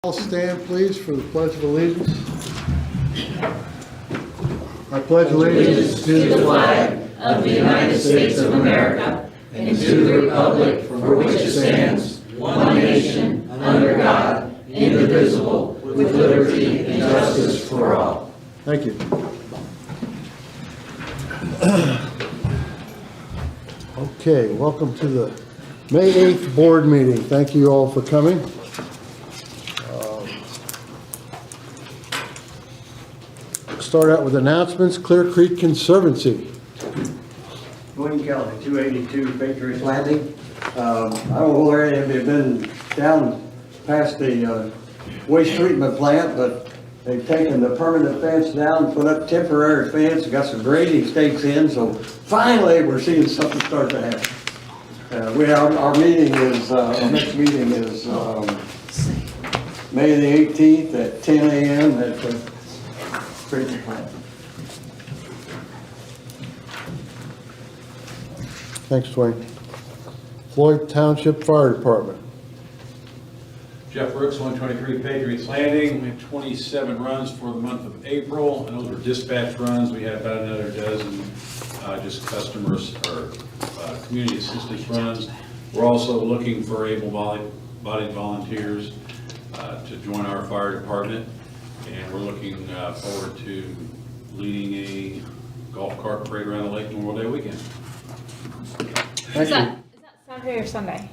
All stand, please, for the Pledge of Allegiance. I pledge allegiance to the flag of the United States of America and to the republic for which it stands, one nation, under God, indivisible, with liberty and justice for all. Thank you. Okay, welcome to the May 8th board meeting. Thank you all for coming. Start out with announcements. Clear Creek Conservancy. Wayne Kelly, 282 Patriots Landing. I don't know where any of you have been down past the waste treatment plant, but they've taken the permanent fence down, put up temporary fence, got some grading stakes in, so finally we're seeing something start to happen. Our meeting is, our next meeting is May the 18th at 10 a.m. at the treatment plant. Thanks, Dwayne. Floyd Township Fire Department. Jeff Brooks, 123 Patriots Landing. We had 27 runs for the month of April, and those were dispatch runs. We had about another dozen just customers or community assistance runs. We're also looking for able-bodied volunteers to join our fire department, and we're looking forward to leading a golf cart parade around the lake Memorial Day weekend. Thank Is you. that Saturday or Sunday?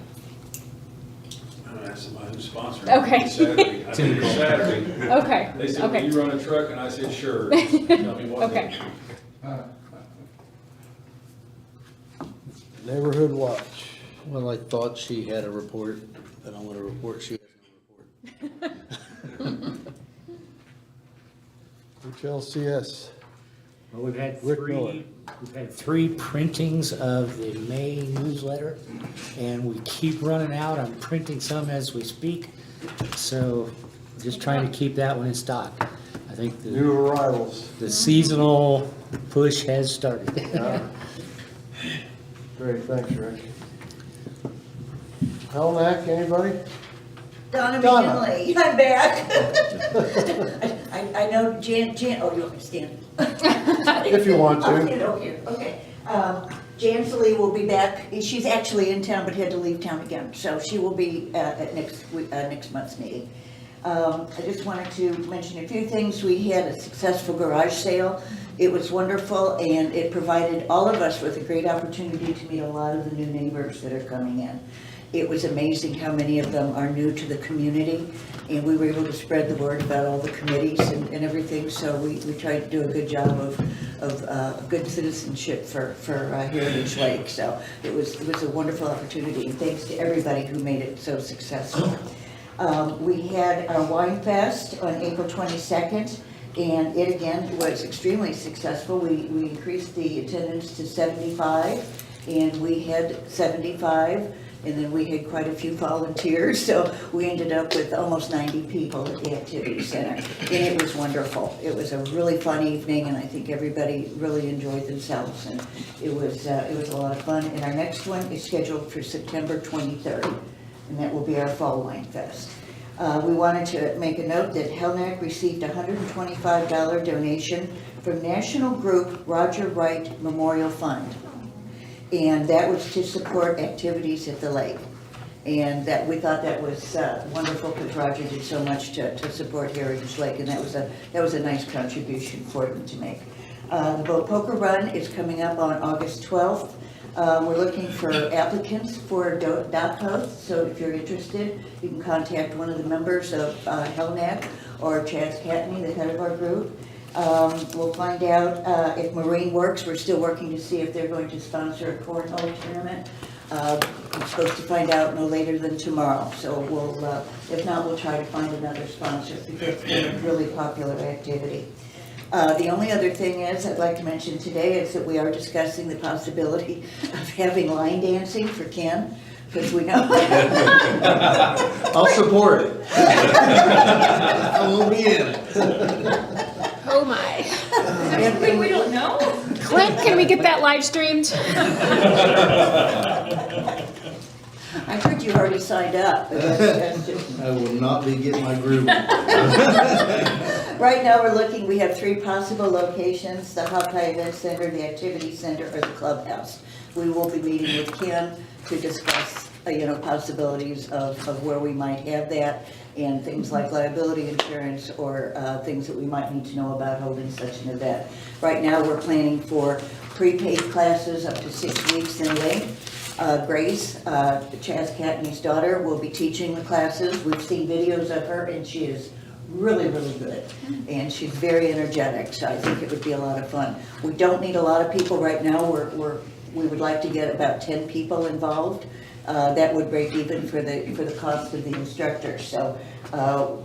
That's somebody who's sponsoring. Okay. It's Saturday. I think it's Saturday. Okay. They said, Okay. "Will you run a truck?" And I said, "Sure." Just tell me what Okay. day. Neighborhood Watch. Well, I thought she had a report, and I'm gonna report she has no report. HLCS. Well, we've had Rick Miller. three printings of the May newsletter, and we keep running out. I'm printing some as we speak, so just trying to keep that one in stock. I think New arrivals. the seasonal push has started. Great, thanks, Rick. Hellnack, anybody? Donna Donna. McKinley, I'm back. I know Jan, oh, you want me to stand? If you want I'll to. stand over here, okay. Jan Salee will be back. She's actually in town, but had to leave town again, so she will be at next month's meeting. I just wanted to mention a few things. We had a successful garage sale. It was wonderful, and it provided all of us with a great opportunity to meet a lot of the new neighbors that are coming in. It was amazing how many of them are new to the community, and we were able to spread the word about all the committees and everything, so we tried to do a good job of good citizenship for Heritage Lake. So it was a wonderful opportunity, and thanks to everybody who made it so successful. We had our Wine Fest on April 22nd, and it again was extremely successful. We increased the attendance to 75, and we had 75. And then we had quite a few volunteers, so we ended up with almost 90 people at the Activity Center. And it was wonderful. It was a really fun evening, and I think everybody really enjoyed themselves. And it was a lot of fun. And our next one is scheduled for September 23rd, and that will be our Fall Wine Fest. We wanted to make a note that Hellnack received a $125 donation from National Group Roger Wright Memorial Fund. And that was to support activities at the lake. And that we thought that was wonderful, because Roger did so much to support Heritage Lake, and that was a nice contribution for him to make. The Boat Poker Run is coming up on August 12th. We're looking for applicants for dock hosts, so if you're interested, you can contact one of the members of Hellnack or Chaz Catney, the head of our group. We'll find out if Marine Works. We're still working to see if they're going to sponsor a cornhole tournament. I'm supposed to find out no later than tomorrow, so we'll, if not, we'll try to find another sponsor, because it's been a really popular activity. The only other thing is, I'd like to mention today, is that we are discussing the possibility of having line dancing for Ken, because we know. I'll support it. I will be in it. Oh my. Something we don't know? Clint, can we get that live streamed? I heard you already signed up, but that's just. I will not be getting my groove on. Right now, we have 3 possible locations: the Hawkeye Event Center, the Activity Center, or the Clubhouse. We will be meeting with Kim to discuss, possibilities of where we might have that, and things like liability insurance, or things that we might need to know about holding such an event. Right now, we're planning for prepaid classes up to 6 weeks in length. Grace, Chaz Catney's daughter, will be teaching the classes. We've seen videos of her, and she is really, really good. And she's very energetic, so I think it would be a lot of fun. We don't need a lot of people right now. We would like to get about 10 people involved. That would break even for the cost of the instructor. So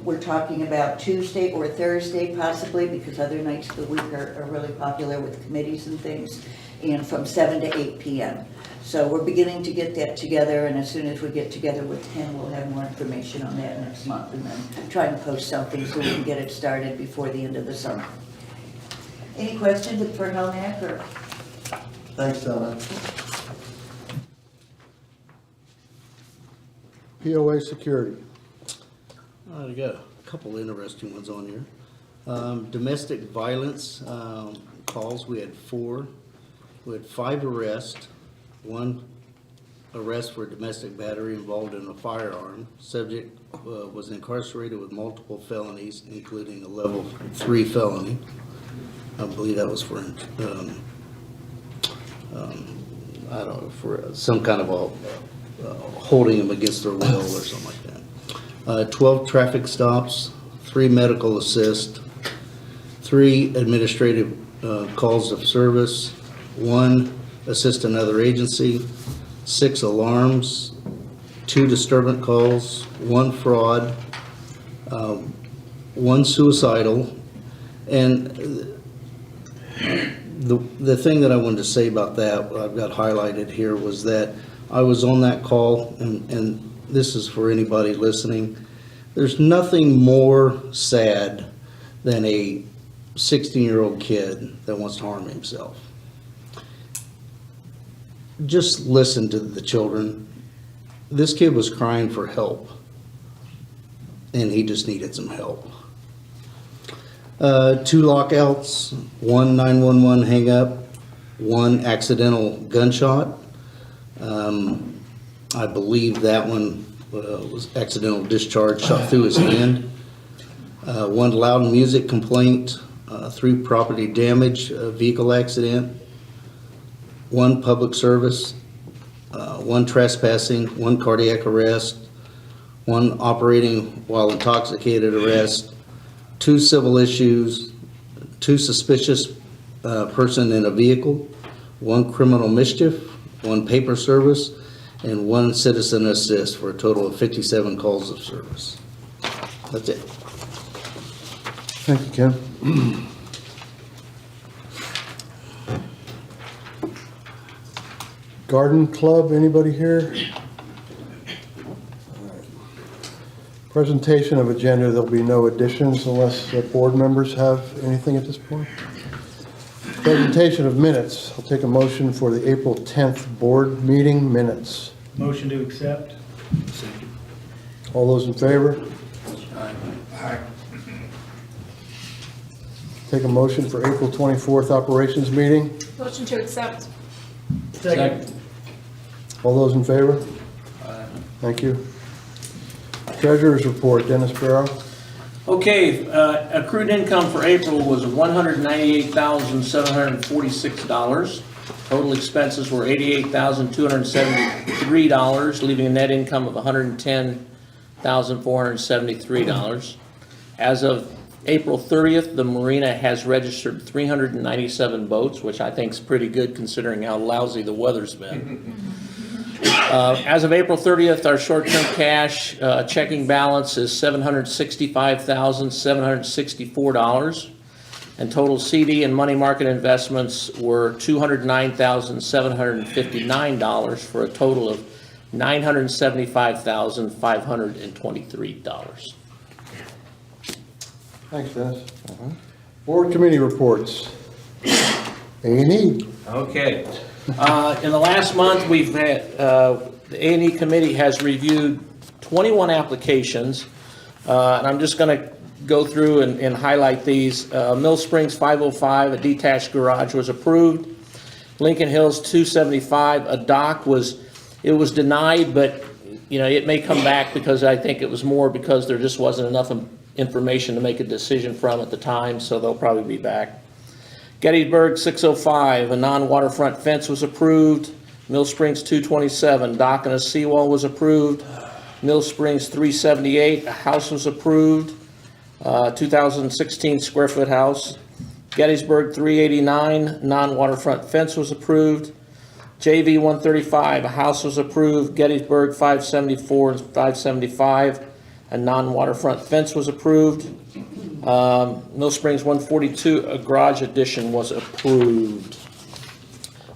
we're talking about Tuesday or Thursday possibly, because other nights of the week are really popular with committees and things, and from 7 to 8 p.m. So we're beginning to get that together, and as soon as we get together with Ken, we'll have more information on that next month, and then try and post something so we can get it started before the end of the summer. Any questions for Helmack or? Thanks, Donna. POA security. I got a couple interesting ones on here. Domestic violence calls, we had 4. We had 5 arrests. 1 arrest for domestic battery involved in a firearm. Subject was incarcerated with multiple felonies, including a level 3 felony. I believe that was for, I don't know, for some kind of a holding them against their will or something like that. 12 traffic stops, 3 medical assist, 3 administrative calls of service, 1 assist another agency, 6 alarms, 2 disturbance calls, 1 fraud, 1 suicidal, and the thing that I wanted to say about that, what I've got highlighted here, was that I was on that call, and this is for anybody listening. There's nothing more sad than a 16-year-old kid that wants to harm himself. Just listen to the children. This kid was crying for help, and he just needed some help. 2 lockouts, 1 911 hang up, 1 accidental gunshot. I believe that one was accidental discharge, shot through his hand. 1 loud music complaint, 3 property damage, vehicle accident, 1 public service, 1 trespassing, 1 cardiac arrest, 1 operating while intoxicated arrest, 2 civil issues, 2 suspicious person in a vehicle, 1 criminal mischief, 1 paper service, and 1 citizen assist, for a total of 57 calls of service. That's it. Thank you, Ken. Garden Club, anybody here? All right. Presentation of agenda, there'll be no additions unless the board members have anything at this point. Presentation of minutes, I'll take a motion for the April 10th board meeting minutes. Motion to accept. All those in favor? Take a motion for April 24th operations meeting. Motion to accept. Second. All those in favor? Thank you. Treasurer's report, Dennis Barrow. Okay, accrued income for April was $198,746. Total expenses were $88,273, leaving a net income of $110,473. As of April 30th, the marina has registered 397 boats, which I think is pretty good considering how lousy the weather's been. As of April 30th, our short-term cash checking balance is $765,764, and total CD and money market investments were $209,759 for a total of $975,523. Thanks, Dennis. Board committee reports. A&E. Okay. In the last month, we've had, the A&E committee has reviewed 21 applications, and I'm just going to go through and highlight these. Mill Springs 505, a detached garage was approved. Lincoln Hills 275, a dock was denied, but it may come back because I think it was more because there just wasn't enough information to make a decision from at the time, so they'll probably be back. Gettysburg 605, a non-waterfront fence was approved. Mill Springs 227, dock and a seawall was approved. Mill Springs 378, a house was approved. 2016 square foot house. Gettysburg 389, non-waterfront fence was approved. JV 135, a house was approved. Gettysburg 574 and 575, a non-waterfront fence was approved. Mill Springs 142, a garage addition was approved.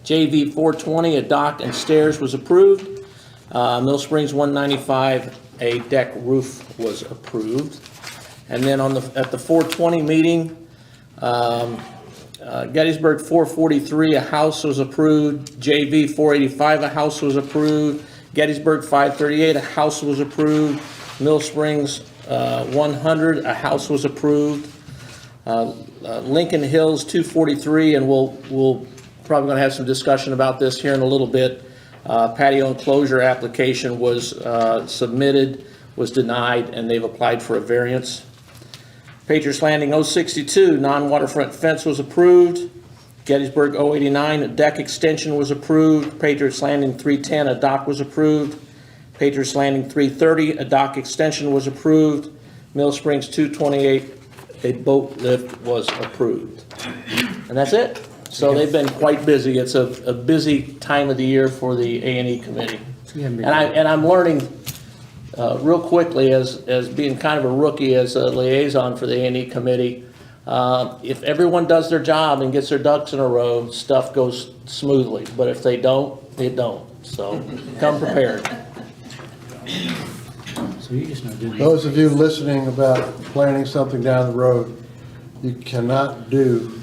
JV 420, a dock and stairs was approved. Mill Springs 195, a deck roof was approved. And then at the 420 meeting, Gettysburg 443, a house was approved. JV 485, a house was approved. Gettysburg 538, a house was approved. Mill Springs 100, a house was approved. Lincoln Hills 243, and we'll probably going to have some discussion about this here in a little bit. Patio enclosure application was submitted, was denied, and they've applied for a variance. Patriots Landing 062, non-waterfront fence was approved. Gettysburg 089, a deck extension was approved. Patriots Landing 310, a dock was approved. Patriots Landing 330, a dock extension was approved. Mill Springs 228, a boat lift was approved. And that's it. So they've been quite busy. It's a busy time of the year for the A&E committee. And I'm learning real quickly as being kind of a rookie as a liaison for the A&E committee. If everyone does their job and gets their ducks in a row, stuff goes smoothly. But if they don't, it don't. So come prepared. So you're just not doing Those of you listening about planning something down the road, you cannot do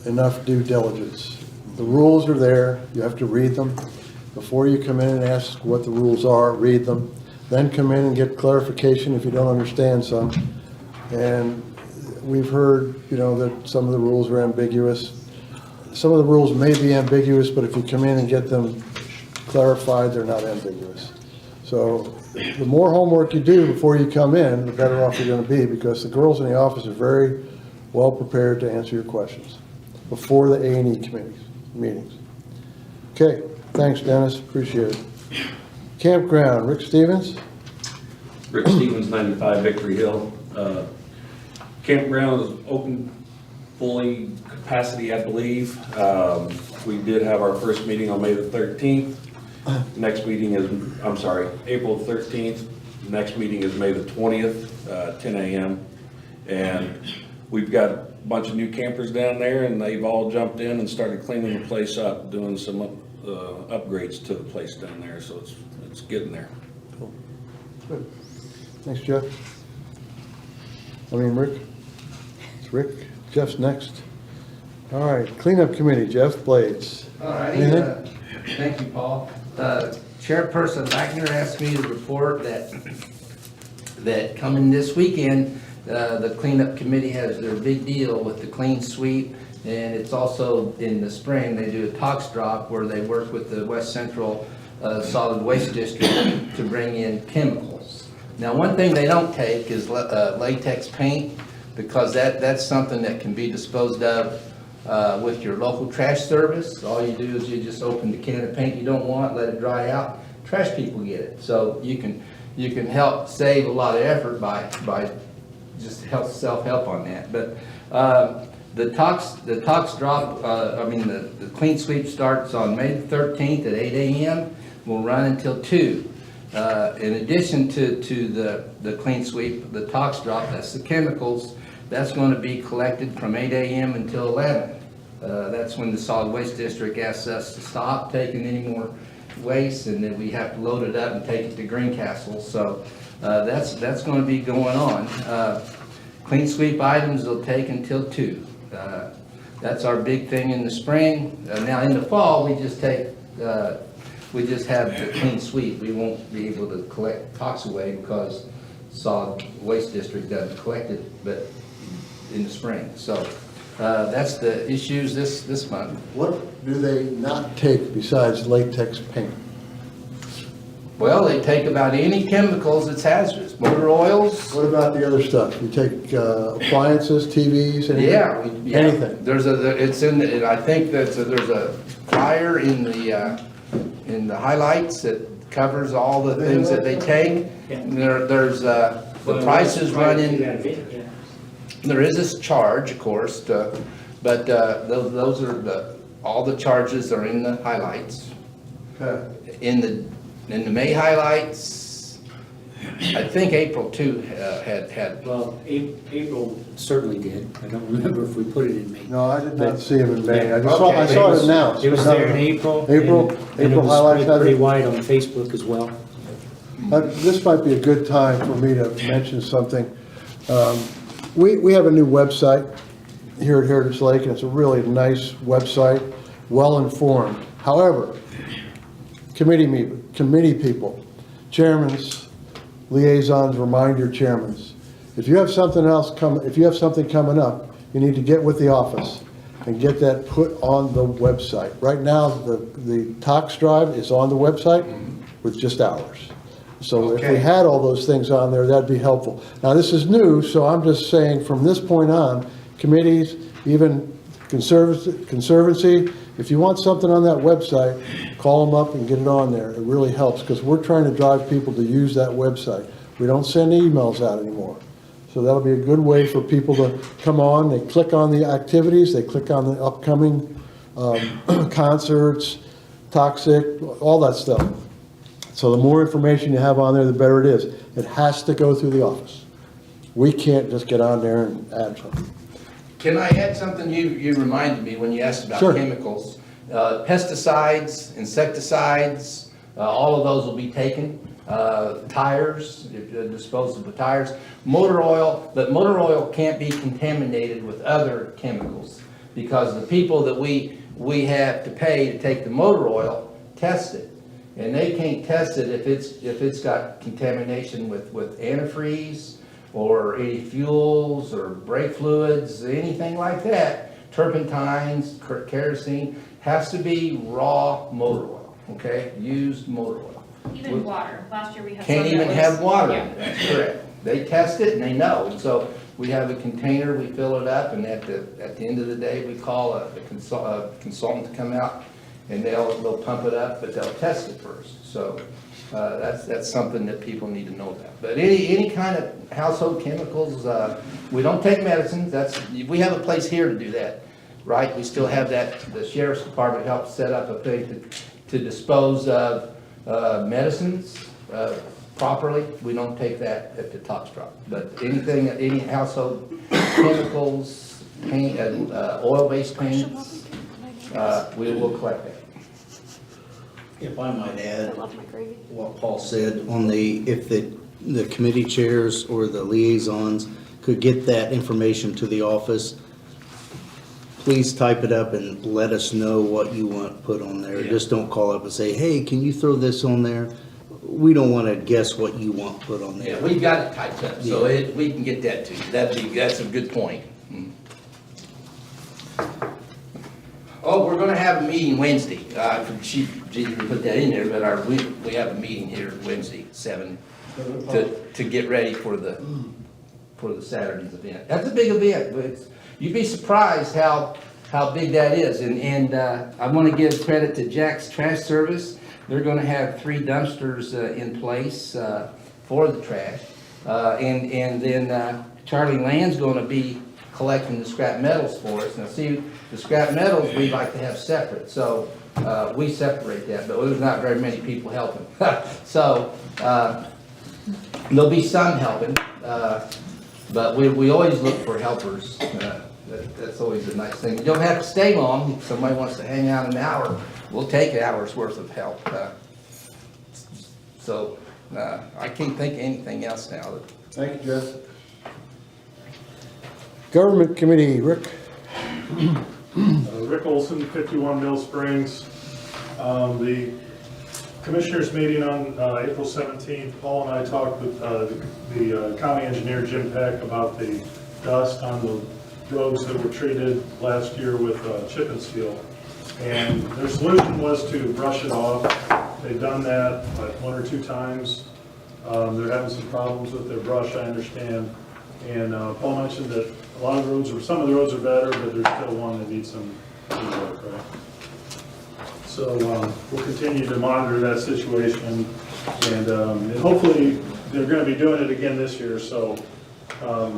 enough due diligence. The rules are there. You have to read them. Before you come in and ask what the rules are, read them. Then come in and get clarification if you don't understand some. And we've heard, that some of the rules are ambiguous. Some of the rules may be ambiguous, but if you come in and get them clarified, they're not ambiguous. So the more homework you do before you come in, the better off you're going to be, because the girls in the office are very well prepared to answer your questions before the A&E committee meetings. Okay, thanks, Dennis. Appreciate it. Campground, Rick Stevens. Rick Stevens, 95 Victory Hill. Campground is open, fully capacity, I believe. We did have our first meeting on May the 13th. Next meeting is, April 13th. Next meeting is May the 20th, 10 a.m. And we've got a bunch of new campers down there, and they've all jumped in and started cleaning the place up, doing some upgrades to the place down there. So it's getting there. Cool. Good. Thanks, Jeff. Rick. It's Rick. Jeff's next. All right, cleanup committee, Jeff Blades. All righty. Thank you, Paul. Chairperson Wagner asked me to report that coming this weekend, the cleanup committee has their big deal with the clean sweep, and it's also in the spring they do a tox drop where they work with the West Central Solid Waste District to bring in chemicals. Now, one thing they don't take is latex paint, because that's something that can be disposed of with your local trash service. All you do is you just open the can of paint you don't want, let it dry out, trash people get it. So you can help save a lot of effort by just self-help on that. But the tox drop, the clean sweep starts on May the 13th at 8 a.m. will run until 2. In addition to the clean sweep, the tox drop, that's the chemicals, that's going to be collected from 8 a.m. until 11. That's when the solid waste district asks us to stop taking any more waste, and then we have to load it up and take it to Greencastle. So that's going to be going on. Clean sweep items will take until 2. That's our big thing in the spring. Now in the fall, we just take we just have the clean sweep. We won't be able to collect tox away because solid waste district doesn't collect it, but in the spring. So that's the issues this month. What do they not take besides latex paint? Well, they take about any chemicals that's hazardous, motor oils. What about the other stuff? You take appliances, TVs, anything? Yeah, Anything? It's in, I think that there's a flyer in the highlights that covers all the things that they take. And there's, the prices run in, there is this charge, of course, but those are all the charges are in the highlights. Okay. In the May highlights, I think April too had. Well, April certainly did. I don't remember if we put it in May. No, I did not see him in May. I Okay. saw it announced. It was but not- there in April. April and it was highlights spread has pretty it? wide on Facebook as well. This might be a good time for me to mention something. We have a new website here at Heritage Lake, and it's a really nice website, well-informed. However, committee people, chairmans, liaisons, remind your chairmans. If you have something coming up, you need to get with the office and get that put on the website. Right now, the tox drive is on the website with just ours. So if we Okay. had all those things on there, that'd be helpful. Now, this is new, so I'm just saying from this point on, committees, even Conservancy, if you want something on that website, call them up and get it on there. It really helps, because we're trying to drive people to use that website. We don't send emails out anymore. So that'll be a good way for people to come on. They click on the activities, they click on the upcoming concerts, toxic, all that stuff. So the more information you have on there, the better it is. It has to go through the office. We can't just get on there and add something. Can I add something? You reminded me when you asked about Sure. chemicals. Pesticides, insecticides, all of those will be taken. Tires, disposable tires, motor oil, but motor oil can't be contaminated with other chemicals because the people that we have to pay to take the motor oil test it. And they can't test it if it's got contamination with antifreeze or any fuels or brake fluids, anything like that. Turpentines, kerosene, has to be raw motor oil, okay? Used motor oil. Even water. Last year we had. Can't some even that have was- water, Yeah. that's correct. They test it and they know, and so we have a container, we fill it up, and at the end of the day, we call a consultant to come out, and they'll pump it up, but they'll test it first. So that's something that people need to know about. But any kind of household chemicals, we don't take medicines, we have a place here to do that, right? We still have that, the sheriff's department helped set up a thing to dispose of medicines properly. We don't take that at the top drop. But anything, any household chemicals, paint, oil-based paints, we will collect that. If I might I add, love my gravy. what Paul said on if the committee chairs or the liaisons could get that information to the office, please type it up and let us know what you want put on there. Yeah. Just don't call up and say, hey, can you throw this on there? We don't want to guess what you want put on there. Yeah, we've got it typed up, so we can get that to you. That's a good point. Oh, we're gonna have a meeting Wednesday. She didn't put that in there, but we have a meeting here Wednesday, 7, to get ready for the Saturday's event. That's a big event, but you'd be surprised how big that is. And I want to give credit to Jack's Trash Service. They're gonna have 3 dumpsters in place for the trash. And then Charlie Land's gonna be collecting the scrap metals for us. Now see, the scrap metals we like to have separate, so we separate that, but there's not very many people helping. So there'll be some helping, but we always look for helpers. That's always a nice thing. You don't have to stay long. If somebody wants to hang out an hour, we'll take an hour's worth of help. So I can't think of anything else now. Thank you, Jeff. Government Committee, Rick? Rick Olson, 51 Mill Springs. The Commissioners meeting on April 17th, Paul and I talked with the county engineer, Jim Peck, about the dust on the roads that were treated last year with chip and seal. And their solution was to brush it off. They've done that like 1 or 2 times. They're having some problems with their brush, I understand. And Paul mentioned that a lot of the roads, or some of the roads are better, but there's still one that needs some work, right? So we'll continue to monitor that situation, and hopefully they're going to be doing it again this year. So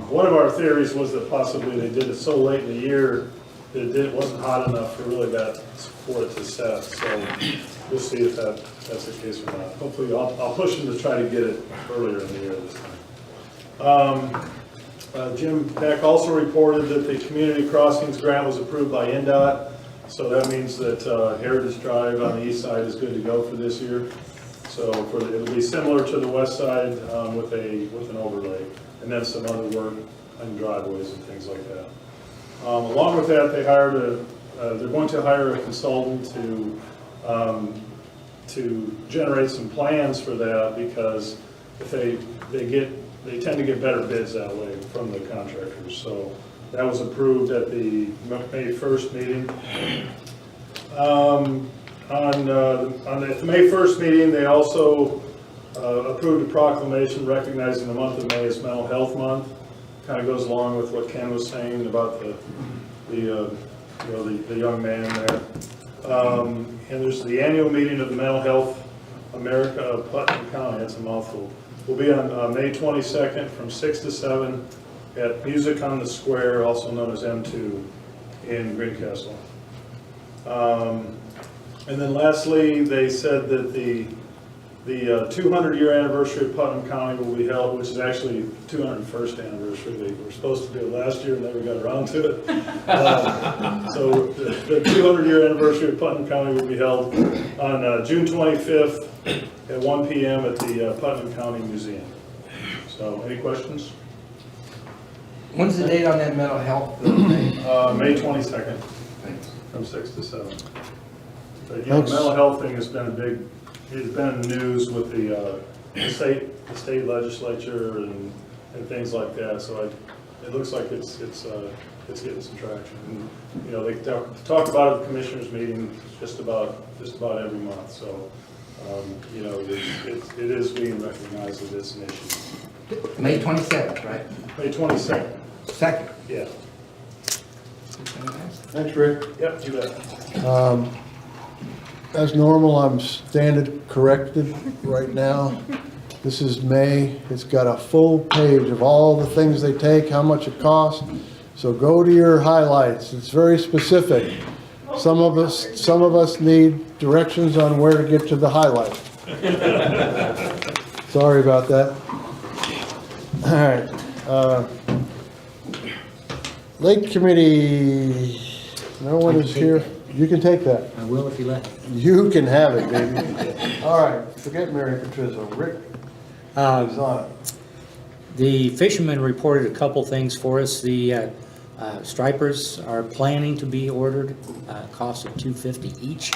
one of our theories was that possibly they did it so late in the year that it wasn't hot enough for really for it to set. So we'll see if that's the case or not. Hopefully I'll push them to try to get it earlier in the year this time. Jim Peck also reported that the community crossings grant was approved by NDOT. So that means that Heritage Drive on the east side is good to go for this year. So it'll be similar to the west side with an overlay, and then some other work on driveways and things like that. Along with that, they're going to hire a consultant to generate some plans for that, because if they tend to get better bids that way from the contractors. So that was approved at the May 1st meeting. On the May 1st meeting, they also approved a proclamation recognizing the month of May as Mental Health Month. Kind of goes along with what Ken was saying about the young man there. And there's the annual meeting of the Mental Health America of Putnam County. That's a mouthful. Will be on May 22nd from 6 to 7 at Music on the Square, also known as M2, in Greencastle. And then lastly, they said that the 200-year anniversary of Putnam County will be held, which is actually 201st anniversary. They were supposed to do it last year and never got around to it. So the 200-year anniversary of Putnam County will be held on June 25th at 1 p.m. at the Putnam County Museum. So any questions? When's the date on that mental health thing? May 22nd. Thanks. From 6 to 7. But yeah, the mental health thing has been it's been in the news with the state legislature and things like that. So it looks like it's getting some traction. And, you know, they talk about it at the commissioners meeting just about every month. So you know, it is being recognized that it's an issue. May 27th, right? May 22nd. Second. Yeah. Thanks, Rick. Yep, you bet. As normal, I'm standard corrected right now. This is May. It's got a full page of all the things they take, how much it costs. So go to your highlights. It's very specific. Some of us need directions on where to get to the highlight. Sorry about that. All right. Lake Committee, no one is here. You can take that. I will if you let me. You can have it, baby. All right, forget Mary Patrizio. Rick is on it. The fishermen reported a couple things for us. The stripers are planning to be ordered, cost of $250 each.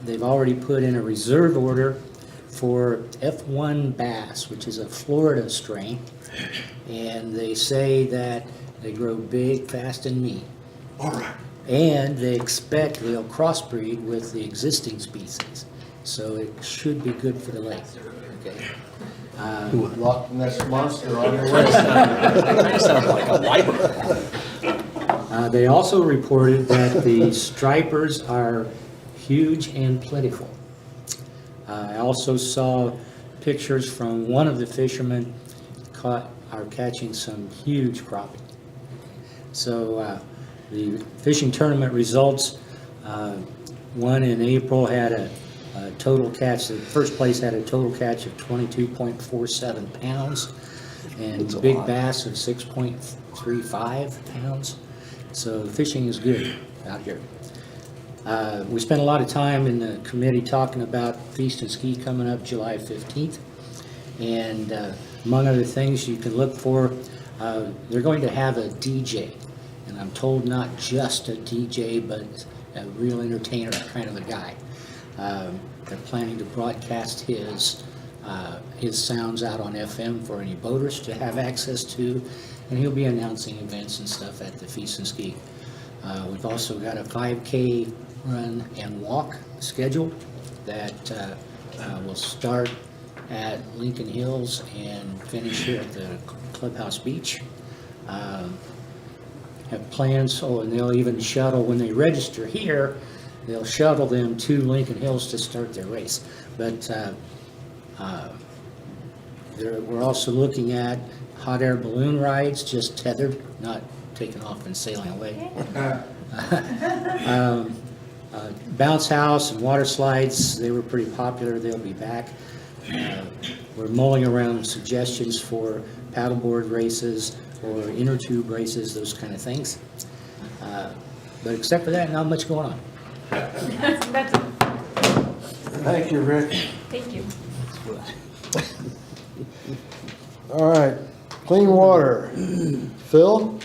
They've already put in a reserve order for F1 bass, which is a Florida strain, and they say that they grow big, fast, and meat. All right. And they expect they'll crossbreed with the existing species, so it should be good for the lake. Okay. Loch Ness Monster on your way. Sounds like a viper. They also reported that the stripers are huge and plentiful. I also saw pictures from one of the fishermen are catching some huge crappie. So the fishing tournament results, one in April had a total catch, the first place had a total catch of 22.47 pounds, and big bass of 6.35 pounds. So fishing is good out here. We spent a lot of time in the committee talking about Feast and Ski coming up July 15th. And among other things you can look for, they're going to have a DJ. And I'm told not just a DJ, but a real entertainer kind of a guy. They're planning to broadcast his sounds out on FM for any boaters to have access to, and he'll be announcing events and stuff at the Feast and Ski. We've also got a 5K run and walk scheduled that will start at Lincoln Hills and finish here at the Clubhouse Beach. Have plans, and they'll even shuttle, when they register here, they'll shuttle them to Lincoln Hills to start their race. But we're also looking at hot air balloon rides, just tethered, not taking off and sailing away. Bounce house and water slides, they were pretty popular, they'll be back. We're mulling around suggestions for paddleboard races or inner tube races, those kind of things. But except for that, not much going on. That's it. Thank you, Rick. Thank you. All right, clean water. Phil,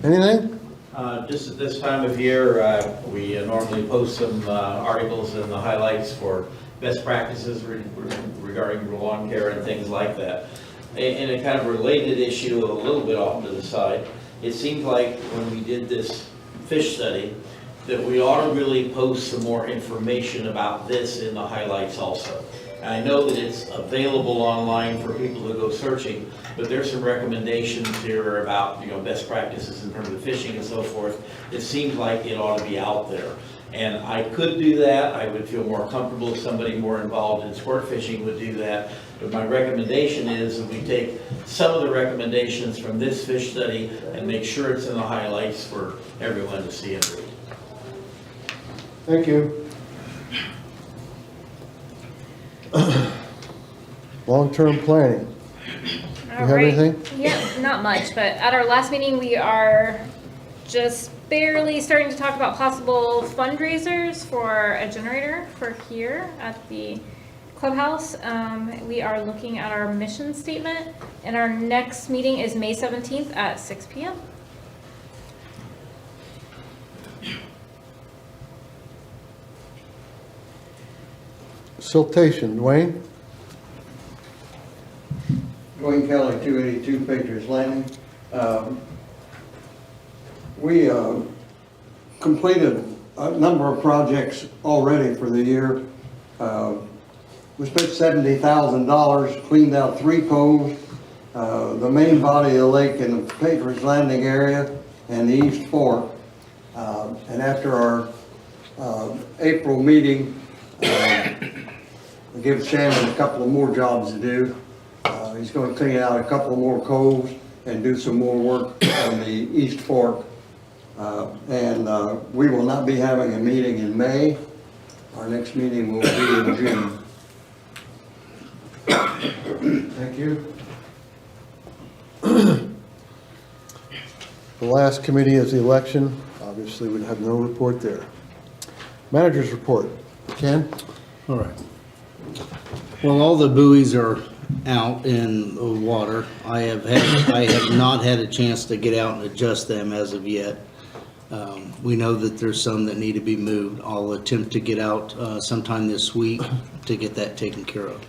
anything? Just at this time of year, we normally post some articles in the highlights for best practices regarding lawn care and things like that. In a kind of related issue, a little bit off to the side, it seems like when we did this fish study, that we ought to really post some more information about this in the highlights also. And I know that it's available online for people to go searching, but there's some recommendations here about, best practices in terms of fishing and so forth. It seems like it ought to be out there. And I could do that. I would feel more comfortable if somebody more involved in sport fishing would do that. But my recommendation is that we take some of the recommendations from this fish study and make sure it's in the highlights for everyone to see and read. Thank you. Long-term planning. All have right. anything? Yeah, not much, but at our last meeting, we are just barely starting to talk about possible fundraisers for a generator for here at the clubhouse. We are looking at our mission statement, and our next meeting is May 17th at 6 p.m. Siltation, Dwayne? Dwayne Kelly, 282 Patriots Landing. We completed a number of projects already for the year. We spent $70,000, cleaned out 3 coves, the main body of the lake in the Patriots Landing area and the East Fork. And after our April meeting, we gave Shannon a couple of more jobs to do. He's going to clean out a couple more coves and do some more work on the East Fork. We will not be having a meeting in May. Our next meeting will be in June. Thank you. The last committee is the election. Obviously, we'd have no report there. Manager's report. Ken? All right. Well, all the buoys are out in the water. I have not had a chance to get out and adjust them as of yet. We know that there's some that need to be moved. I'll attempt to get out sometime this week to get that taken care of.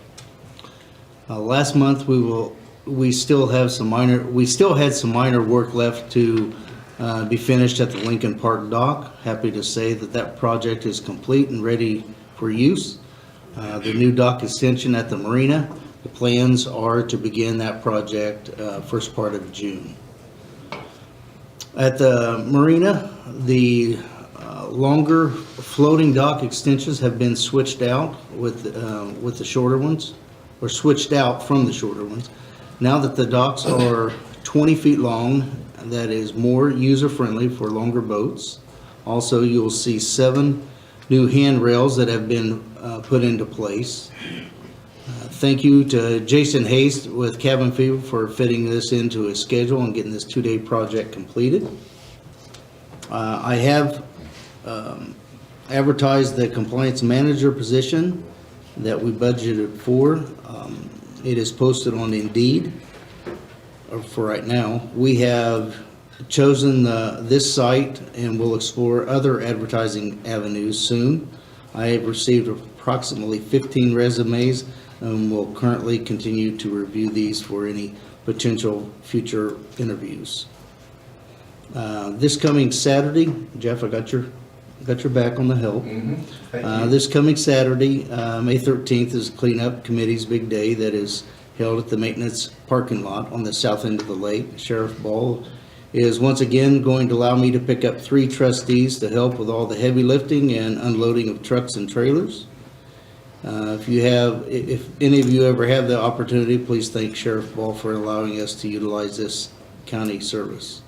Last month we still had some minor work left to be finished at the Lincoln Park dock. Happy to say that project is complete and ready for use. The new dock extension at the marina, the plans are to begin that project first part of June. At the marina, the longer floating dock extensions have been switched out with the shorter ones, or switched out from the shorter ones. Now that the docks are 20 feet long, that is more user-friendly for longer boats. Also, you'll see 7 new handrails that have been put into place. Thank you to Jason Hayes with Cabin Fever for fitting this into his schedule and getting this 2-day project completed. I have advertised the compliance manager position that we budgeted for. It is posted on Indeed for right now. We have chosen this site and will explore other advertising avenues soon. I have received approximately 15 resumes and will currently continue to review these for any potential future interviews. This coming Saturday, Jeff, I got your back on the help. This coming Saturday, May 13th, is Cleanup Committee's big day that is held at the maintenance parking lot on the south end of the lake. Sheriff Ball is once again going to allow me to pick up 3 trustees to help with all the heavy lifting and unloading of trucks and trailers. If any of you ever have the opportunity, please thank Sheriff Ball for allowing us to utilize this county service.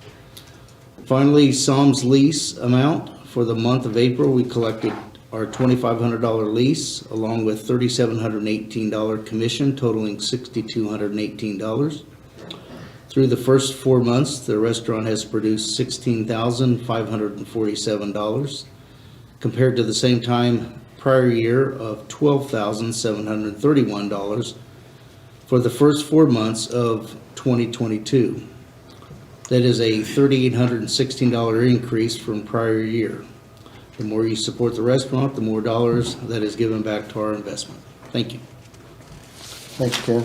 Finally, Psalm's lease amount for the month of April, we collected our $2,500 lease along with $3,718 commission totaling $6,218. Through the first 4 months, the restaurant has produced $16,547 compared to the same time prior year of $12,731 for the first 4 months of 2022. That is a $3,816 increase from prior year. The more you support the restaurant, the more dollars that is given back to our investment. Thank you. Thanks, Ken.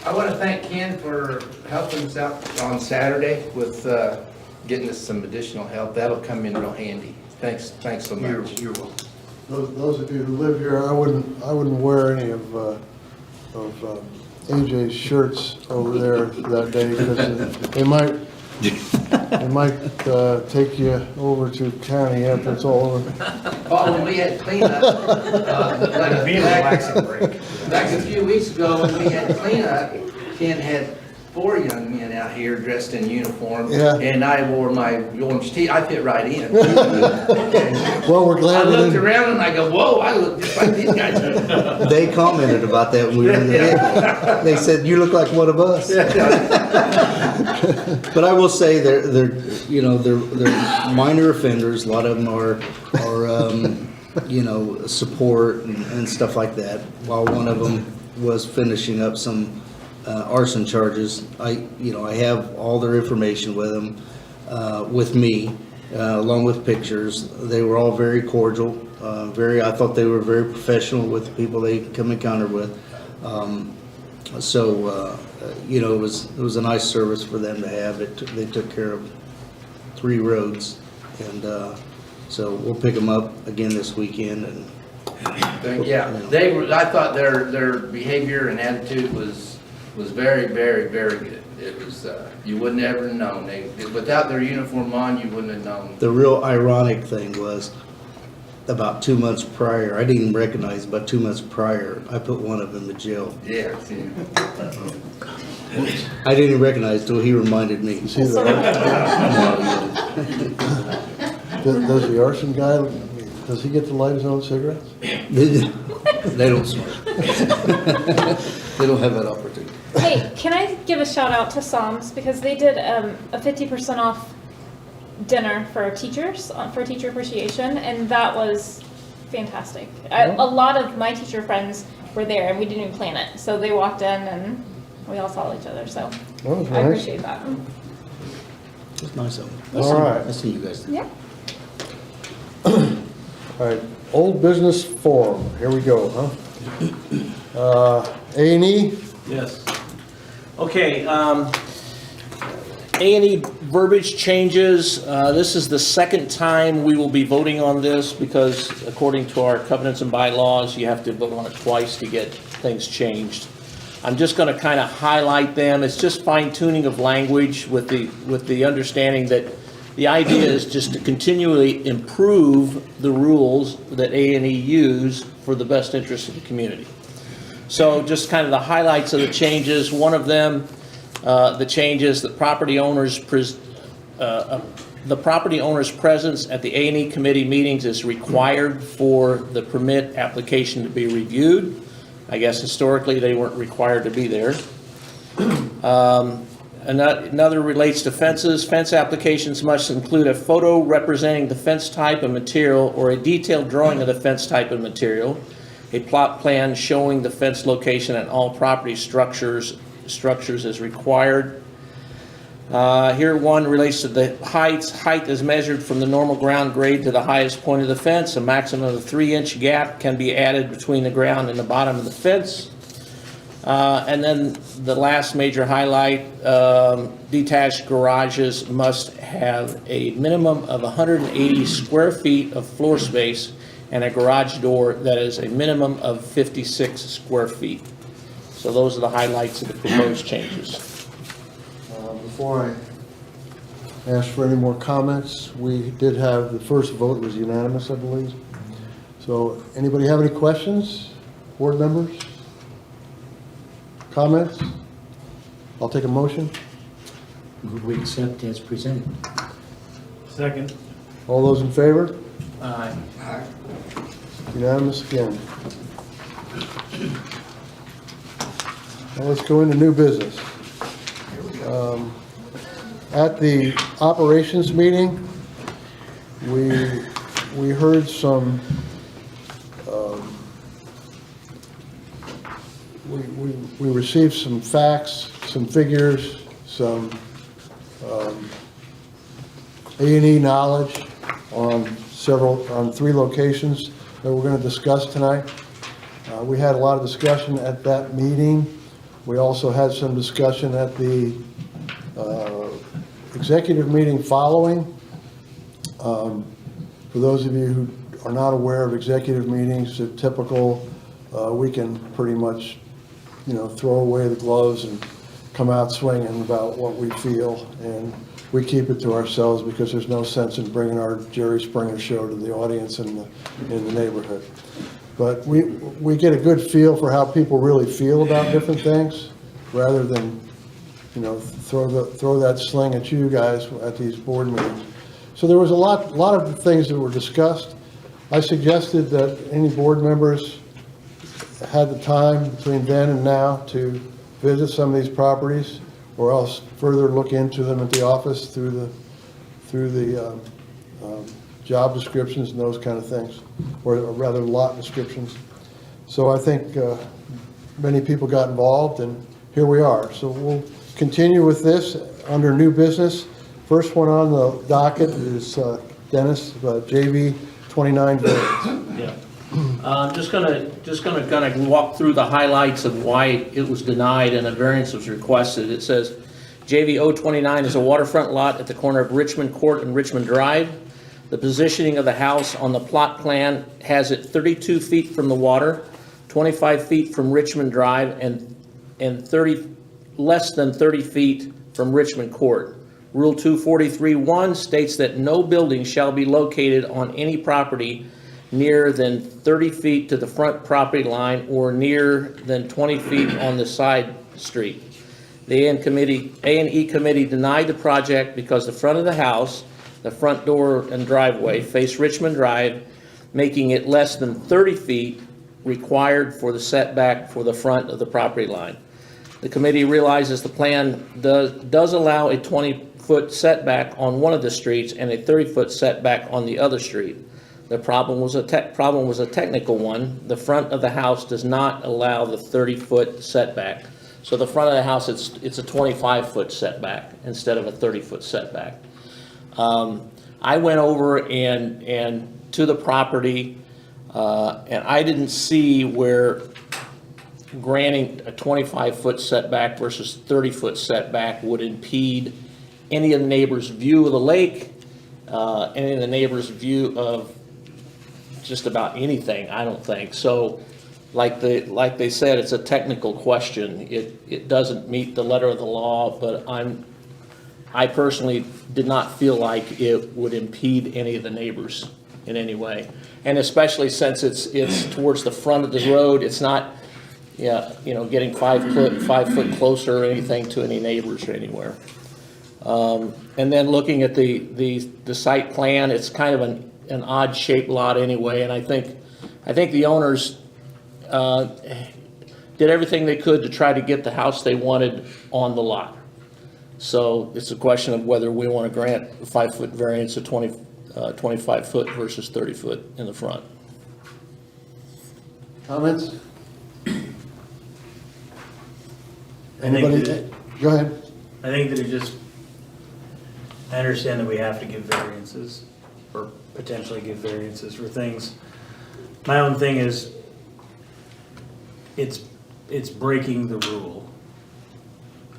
I want to thank Ken for helping us out on Saturday with getting us some additional help. That'll come in real handy. Thanks so much. You're welcome. Those of you who live here, I wouldn't wear any of AJ's shirts over there that day because they might take you over to county after it's all over. Paul, when we had cleanup, back a few weeks ago when we had cleanup, Ken had 4 young men out here dressed in uniform, and I wore my orange tee. I fit right in. Well, we're glad I looked around and I go, whoa, I look just like these guys. They commented about that when we were in the vehicle. They said, "You look like one of us." But I will say they're minor offenders. A lot of them are support and stuff like that. While one of them was finishing up some arson charges. I have all their information with them, with me, along with pictures. They were all very cordial. I thought they were very professional with the people they come encounter with. It was a nice service for them to have. They took care of 3 roads, and so we'll pick them up again this weekend. And I thought their behavior and attitude was very, very, very good. It was you wouldn't ever known. Without their uniform on, you wouldn't have known. The real ironic thing was about 2 months prior, I didn't even recognize, but 2 months prior, I put one of them in jail. Yeah. I didn't even recognize till he reminded me. Does the arson guy, does he get to light his own cigarettes? They don't smoke. They don't have that opportunity. Hey, can I give a shout out to Psalms because they did a 50% off dinner for teachers for teacher appreciation, and that was fantastic. A lot of my teacher friends were there, and we didn't even plan it. So they walked in, and we all saw each other. So That was I nice. appreciate that. It's nice of them. All right. I see you guys. Yeah. All right, old business forum, here we go, huh? A&E? Yes. Okay, A&E verbiage changes. This is the second time we will be voting on this because according to our covenants and bylaws, you have to vote on it twice to get things changed. I'm just going to kind of highlight them. It's just fine tuning of language with the understanding that the idea is just to continually improve the rules that A&E use for the best interest of the community. So just kind of the highlights of the changes. One of them, the changes that property owners' presence at the A&E committee meetings is required for the permit application to be reviewed. I guess historically they weren't required to be there. Another relates to fences. Fence applications must include a photo representing the fence type and material or a detailed drawing of the fence type and material, a plot plan showing the fence location and all property structures is required. Here one relates to the heights. Height is measured from the normal ground grade to the highest point of the fence. A maximum of 3-inch gap can be added between the ground and the bottom of the fence. And then the last major highlight, detached garages must have a minimum of 180 square feet of floor space and a garage door that is a minimum of 56 square feet. So those are the highlights of the proposed changes. Before I ask for any more comments, we did have, the first vote was unanimous, I believe. So anybody have any questions? Board members? Comments? I'll take a motion. Would we accept as presented? Second. All those in favor? Aye. Unanimous again. Now let's go into new business. At the operations meeting, we heard some, we received some facts, some figures, some A&E knowledge on 3 locations that we're going to discuss tonight. We had a lot of discussion at that meeting. We also had some discussion at the executive meeting following. For those of you who are not aware of executive meetings, they're typical. We can pretty much, throw away the gloves and come out swinging about what we feel, and we keep it to ourselves because there's no sense in bringing our Jerry Springer show to the audience in the neighborhood. But we get a good feel for how people really feel about different things, rather than throw that sling at you guys at these board meetings. So there was a lot of things that were discussed. I suggested that any board members had the time between then and now to visit some of these properties, or else further look into them at the office through the job descriptions and those kind of things, or rather lot descriptions. So I think many people got involved, and here we are. So we'll continue with this under new business. First one on the docket is Dennis, JV 29 variance. Yeah. I'm just gonna kind of walk through the highlights of why it was denied and a variance was requested. It says JV 029 is a waterfront lot at the corner of Richmond Court and Richmond Drive. The positioning of the house on the plot plan has it 32 feet from the water, 25 feet from Richmond Drive, and less than 30 feet from Richmond Court. Rule 243-1 states that no building shall be located on any property nearer than 30 feet to the front property line or nearer than 20 feet on the side street. The A&E committee denied the project because the front of the house, the front door and driveway face Richmond Drive, making it less than 30 feet required for the setback for the front of the property line. The committee realizes the plan does allow a 20-foot setback on one of the streets and a 30-foot setback on the other street. The problem was a technical one. The front of the house does not allow the 30-foot setback. So the front of the house, it's a 25-foot setback instead of a 30-foot setback. I went over and to the property, and I didn't see where granting a 25-foot setback versus 30-foot setback would impede any of the neighbors' view of the lake, any of the neighbors' view of just about anything, I don't think. So like they said, it's a technical question. It doesn't meet the letter of the law, but I personally did not feel like it would impede any of the neighbors in any way. And especially since it's towards the front of the road, it's not, getting 5 foot closer or anything to any neighbors or anywhere. And then looking at the site plan, it's kind of an odd shaped lot anyway, and I think the owners did everything they could to try to get the house they wanted on the lot. So it's a question of whether we want to grant a 5-foot variance of 25 foot versus 30 foot in the front. Comments? Anybody? Go ahead. I think that it just I understand that we have to give variances, or potentially give variances for things. My own thing is, it's breaking the rule.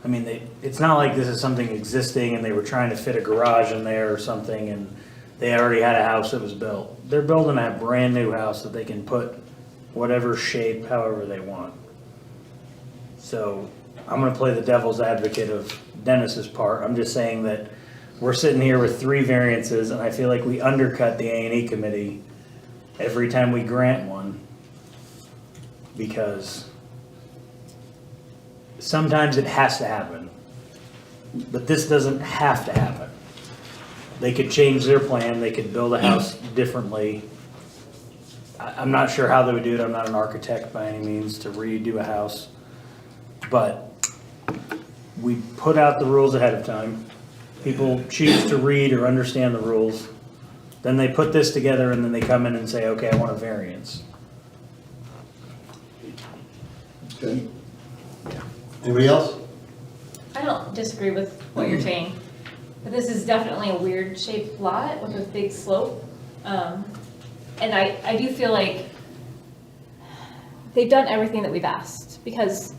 I mean, it's not like this is something existing and they were trying to fit a garage in there or something and they already had a house that was built. They're building a brand new house that they can put whatever shape, however they want. So I'm gonna play the devil's advocate of Dennis's part. I'm just saying that we're sitting here with 3 variances and I feel like we undercut the A&E committee every time we grant one, because sometimes it has to happen, but this doesn't have to happen. They could change their plan, they could build a house differently. I'm not sure how they would do it, I'm not an architect by any means to redo a house, but we put out the rules ahead of time. People choose to read or understand the rules. Then they put this together and then they come in and say, okay, I want a variance. Okay. Anybody else? I don't disagree with what you're saying, but this is definitely a weird shaped lot with a big slope. And I do feel like they've done everything that we've asked, because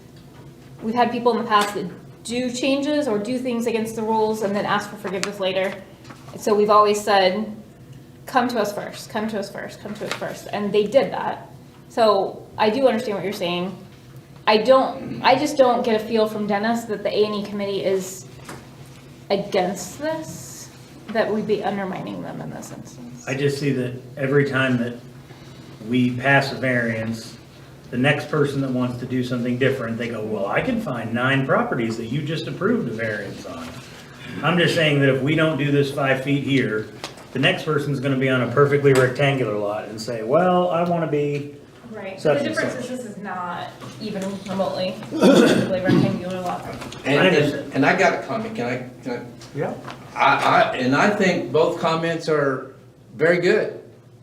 we've had people in the past that do changes or do things against the rules and then ask for forgiveness later. And so we've always said, come to us first, come to us first, come to us first. And they did that. So I do understand what you're saying. I just don't get a feel from Dennis that the A&E committee is against this, that we'd be undermining them in this instance. I just see that every time that we pass a variance, the next person that wants to do something different, they go, well, I can find 9 properties that you just approved a variance on. I'm just saying that if we don't do this 5 feet here, the next person's gonna be on a perfectly rectangular lot and say, well, I wanna be Right. such The and difference such. is this is not even remotely perfectly rectangular lot. And I got a comment, can I? Yeah. And I think both comments are very good.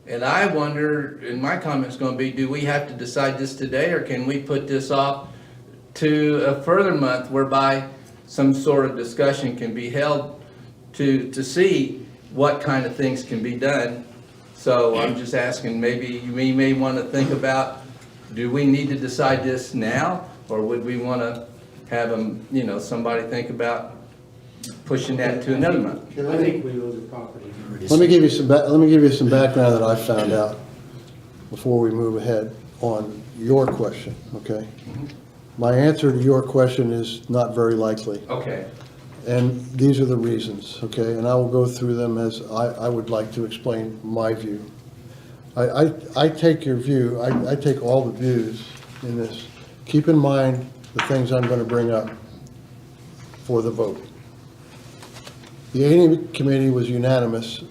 And I wonder, and my comment's gonna be, do we have to decide this today, or can we put this off to a further month whereby some sort of discussion can be held to see what kind of things can be done? So I'm just asking, maybe we may wanna think about, do we need to decide this now? Or would we wanna have them, somebody think about pushing that to another month? I think we owe the property. Let me give you some background that I found out before we move ahead on your question, okay? My answer to your question is not very likely, Okay. and these are the reasons, okay? And I will go through them as I would like to explain my view. I take your view, I take all the views in this. Keep in mind the things I'm going to bring up for the vote. The A&E committee was unanimous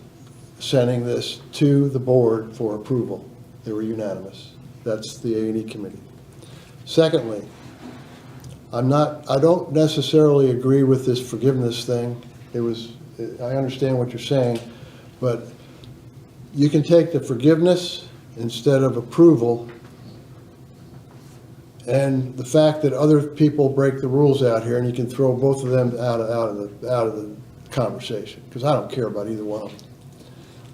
sending this to the board for approval. They were unanimous. That's the A&E committee. Secondly, I don't necessarily agree with this forgiveness thing. I understand what you're saying, but you can take the forgiveness instead of approval, and the fact that other people break the rules out here, and you can throw both of them out of the conversation, because I don't care about either one of them.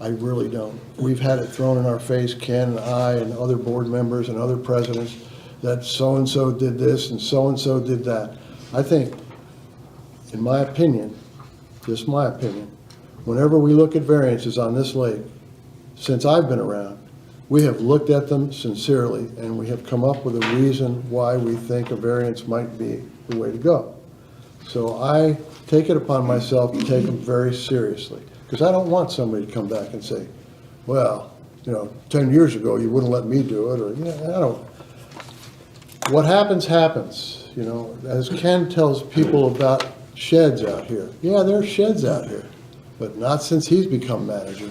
I really don't. We've had it thrown in our face, Ken and I and other board members and other presidents, that so-and-so did this and so-and-so did that. I think, in my opinion, just my opinion, whenever we look at variances on this lake, since I've been around, we have looked at them sincerely, and we have come up with a reason why we think a variance might be the way to go. So I take it upon myself to take them very seriously, because I don't want somebody to come back and say, well, 10 years ago you wouldn't let me do it, or, I don't. What happens, happens. As Ken tells people about sheds out here. Yeah, there are sheds out here, but not since he's become manager.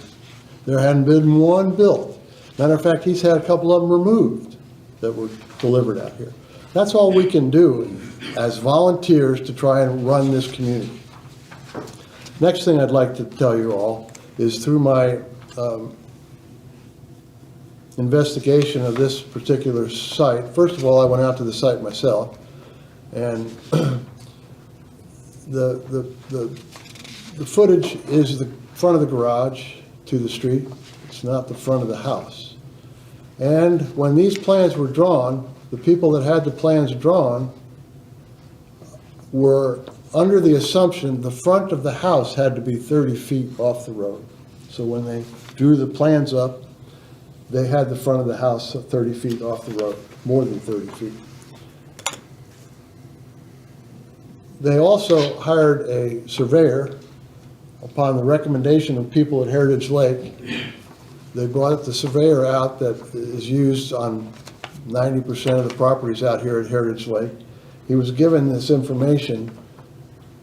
There hadn't been one built. Matter of fact, he's had a couple of them removed that were delivered out here. That's all we can do as volunteers to try and run this community. Next thing I'd like to tell you all is through my investigation of this particular site. First of all, I went out to the site myself, and the the footage is the front of the garage to the street. It's not the front of the house. And when these plans were drawn, the people that had the plans drawn were under the assumption the front of the house had to be 30 feet off the road. So when they drew the plans up, they had the front of the house 30 feet off the road, more than 30 feet. They also hired a surveyor upon the recommendation of people at Heritage Lake. They brought the surveyor out that is used on 90% of the properties out here at Heritage Lake. He was given this information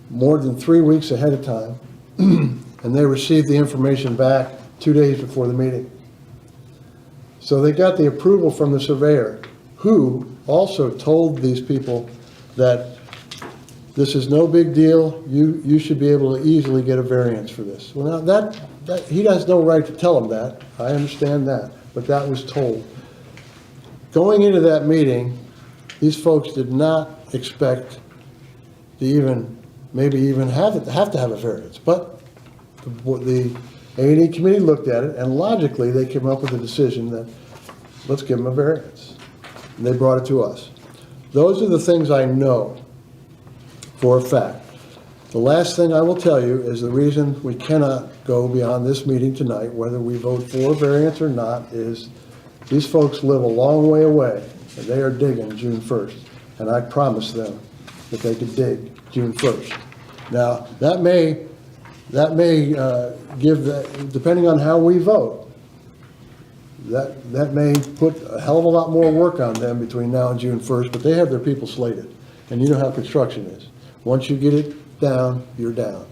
more than 3 weeks ahead of time, and they received the information back 2 days before the meeting. So they got the approval from the surveyor, who also told these people that this is no big deal, you should be able to easily get a variance for this. Well, now that he has no right to tell them that, I understand that, but that was told. Going into that meeting, these folks did not expect to maybe even have to have a variance, but the A&E committee looked at it, and logically, they came up with a decision that, let's give them a variance. And they brought it to us. Those are the things I know for a fact. The last thing I will tell you is the reason we cannot go beyond this meeting tonight, whether we vote for a variance or not, is these folks live a long way away, and they are digging June 1st. And I promised them that they could dig June 1st. Now, that may give the, depending on how we vote, that may put a hell of a lot more work on them between now and June 1st, but they have their people slated. And you know how construction is. Once you get it down, you're down.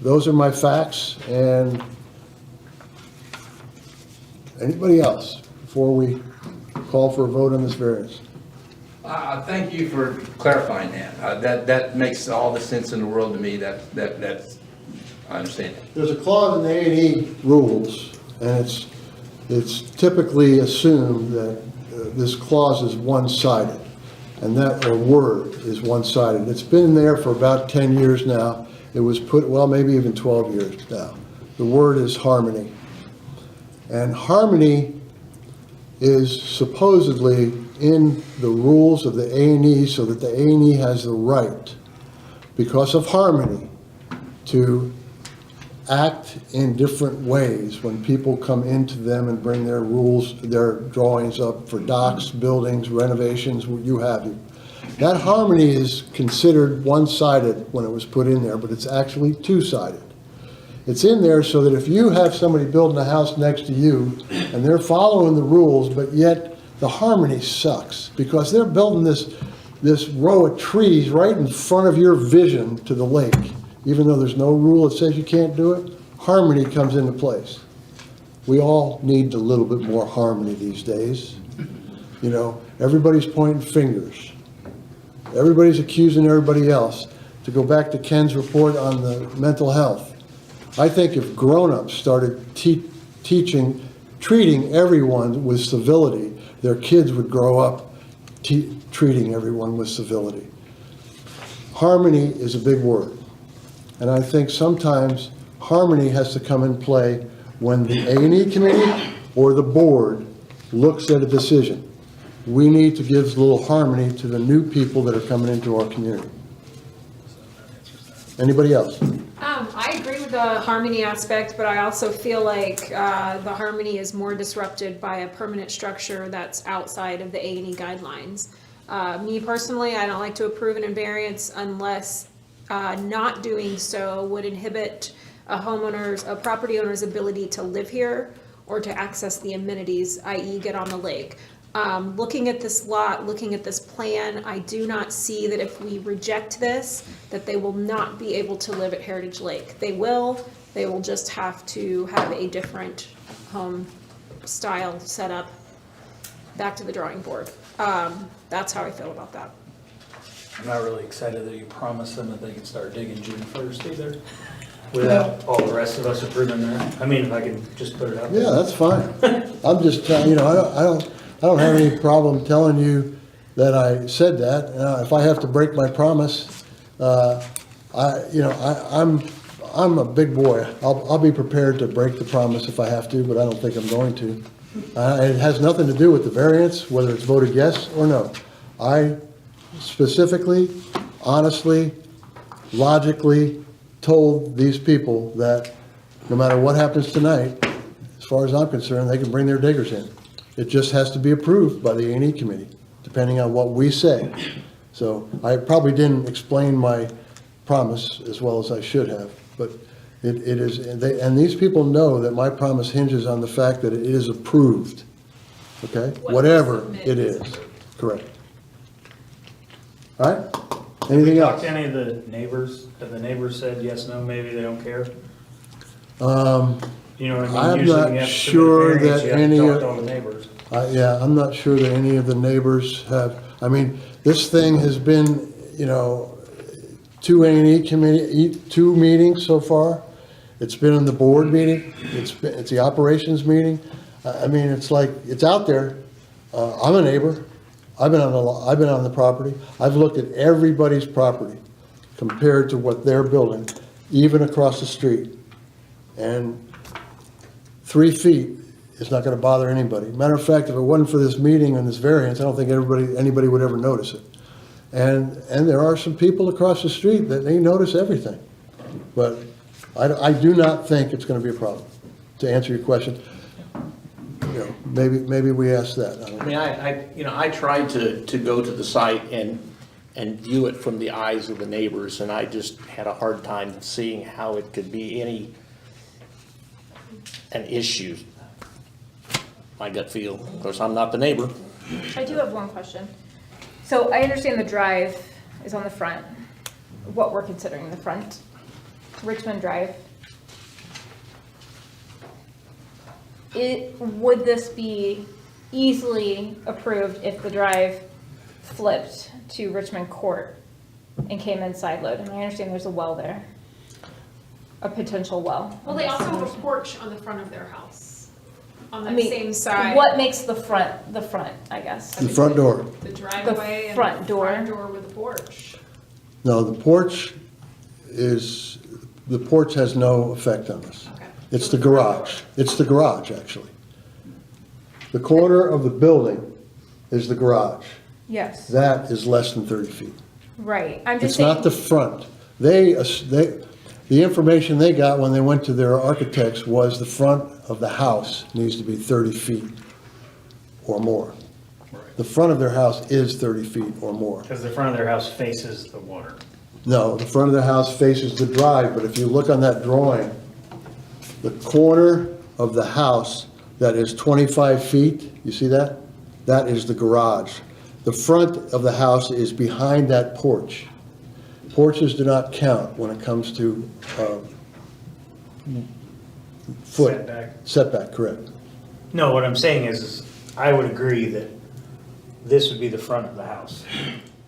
Those are my facts, and anybody else before we call for a vote on this variance? Thank you for clarifying that. That makes all the sense in the world to me. That's I understand it. There's a clause in the A&E rules, and it's typically assumed that this clause is one-sided, and that a word is one-sided. It's been there for about 10 years now. It was put, well, maybe even 12 years now. The word is harmony. And harmony is supposedly in the rules of the A&E so that the A&E has the right, because of harmony, to act in different ways when people come into them and bring their rules, their drawings up for docks, buildings, renovations, you have it. That harmony is considered one-sided when it was put in there, but it's actually two-sided. It's in there so that if you have somebody building a house next to you and they're following the rules, but yet the harmony sucks because they're building this row of trees right in front of your vision to the lake. Even though there's no rule that says you can't do it, harmony comes into place. We all need a little bit more harmony these days. You know, everybody's pointing fingers. Everybody's accusing everybody else. To go back to Ken's report on the mental health, I think if grown-ups started treating everyone with civility, their kids would grow up treating everyone with civility. Harmony is a big word. And I think sometimes harmony has to come in play when the A&E committee or the board looks at a decision. We need to give a little harmony to the new people that are coming into our community. Anybody else? I agree with the harmony aspect, but I also feel like the harmony is more disrupted by a permanent structure that's outside of the A&E guidelines. Me personally, I don't like to approve an invariance unless not doing so would inhibit a property owner's ability to live here or to access the amenities, i.e. get on the lake. Looking at this lot, looking at this plan, I do not see that if we reject this, that they will not be able to live at Heritage Lake. They will just have to have a different home style set up. Back to the drawing board. That's how I feel about that. I'm not really excited that you promised them that they could start digging June 1st either, without all the rest of us approving that. I mean, if I can just put it out there. Yeah, that's fine. I'm just telling you, I don't have any problem telling you that I said that. If I have to break my promise, I'm I'm a big boy. I'll be prepared to break the promise if I have to, but I don't think I'm going to. It has nothing to do with the variance, whether it's voted yes or no. I specifically, honestly, logically told these people that no matter what happens tonight, as far as I'm concerned, they can bring their diggers in. It just has to be approved by the A&E committee, depending on what we say. So I probably didn't explain my promise as well as I should have, but it is, and these people know that my promise hinges on the fact that it is approved, okay? Whatever it is, correct. All right, anything Talk else? to any of the neighbors, have the neighbors said yes, no, maybe they don't care? You know what I mean? I'm Usually not when you have to submit a sure variance, that you have to any talk of- to all the neighbors. Yeah, I'm not sure that any of the neighbors have, I mean, this thing has been, you know, two A&E committee, two meetings so far. It's been in the board meeting, it's the operations meeting. I mean, it's like, it's out there. I'm a neighbor. I've been on the property. I've looked at everybody's property compared to what they're building, even across the street. And 3 feet is not gonna bother anybody. Matter of fact, if it wasn't for this meeting and this variance, I don't think anybody would ever notice it. And there are some people across the street that they notice everything. But I do not think it's gonna be a problem. To answer your question, you know, maybe we ask that. I don't I know. mean, I tried to go to the site and view it from the eyes of the neighbors, and I just had a hard time seeing how it could be an issue. My gut feel, of course, I'm not the neighbor. I do have one question. So I understand the drive is on the front, what we're considering the front, Richmond Drive. Would this be easily approved if the drive flipped to Richmond Court and came in side load? And I understand there's a well there, a potential well. Well, they also have a porch on the front of their house, on I the mean, same side. what makes the front, I guess? The front door. The driveway and front the door. front door with a porch. No, the porch has no effect on us. Okay. It's So the front door. garage. It's the garage, actually. The corner of the building is the garage. Yes, That is less than 30 feet. right. I'm just It's not the saying, front. The information they got when they went to their architects was the front of the house needs to be 30 feet or more. The front of their house is 30 feet or more. Because the front of their house faces the water. No, the front of the house faces the drive, but if you look on that drawing, the corner of the house that is 25 feet, you see that? That is the garage. The front of the house is behind that porch. Porches do not count when it comes to foot. Setback, correct. No, what I'm saying is I would agree that this would be the front of the house.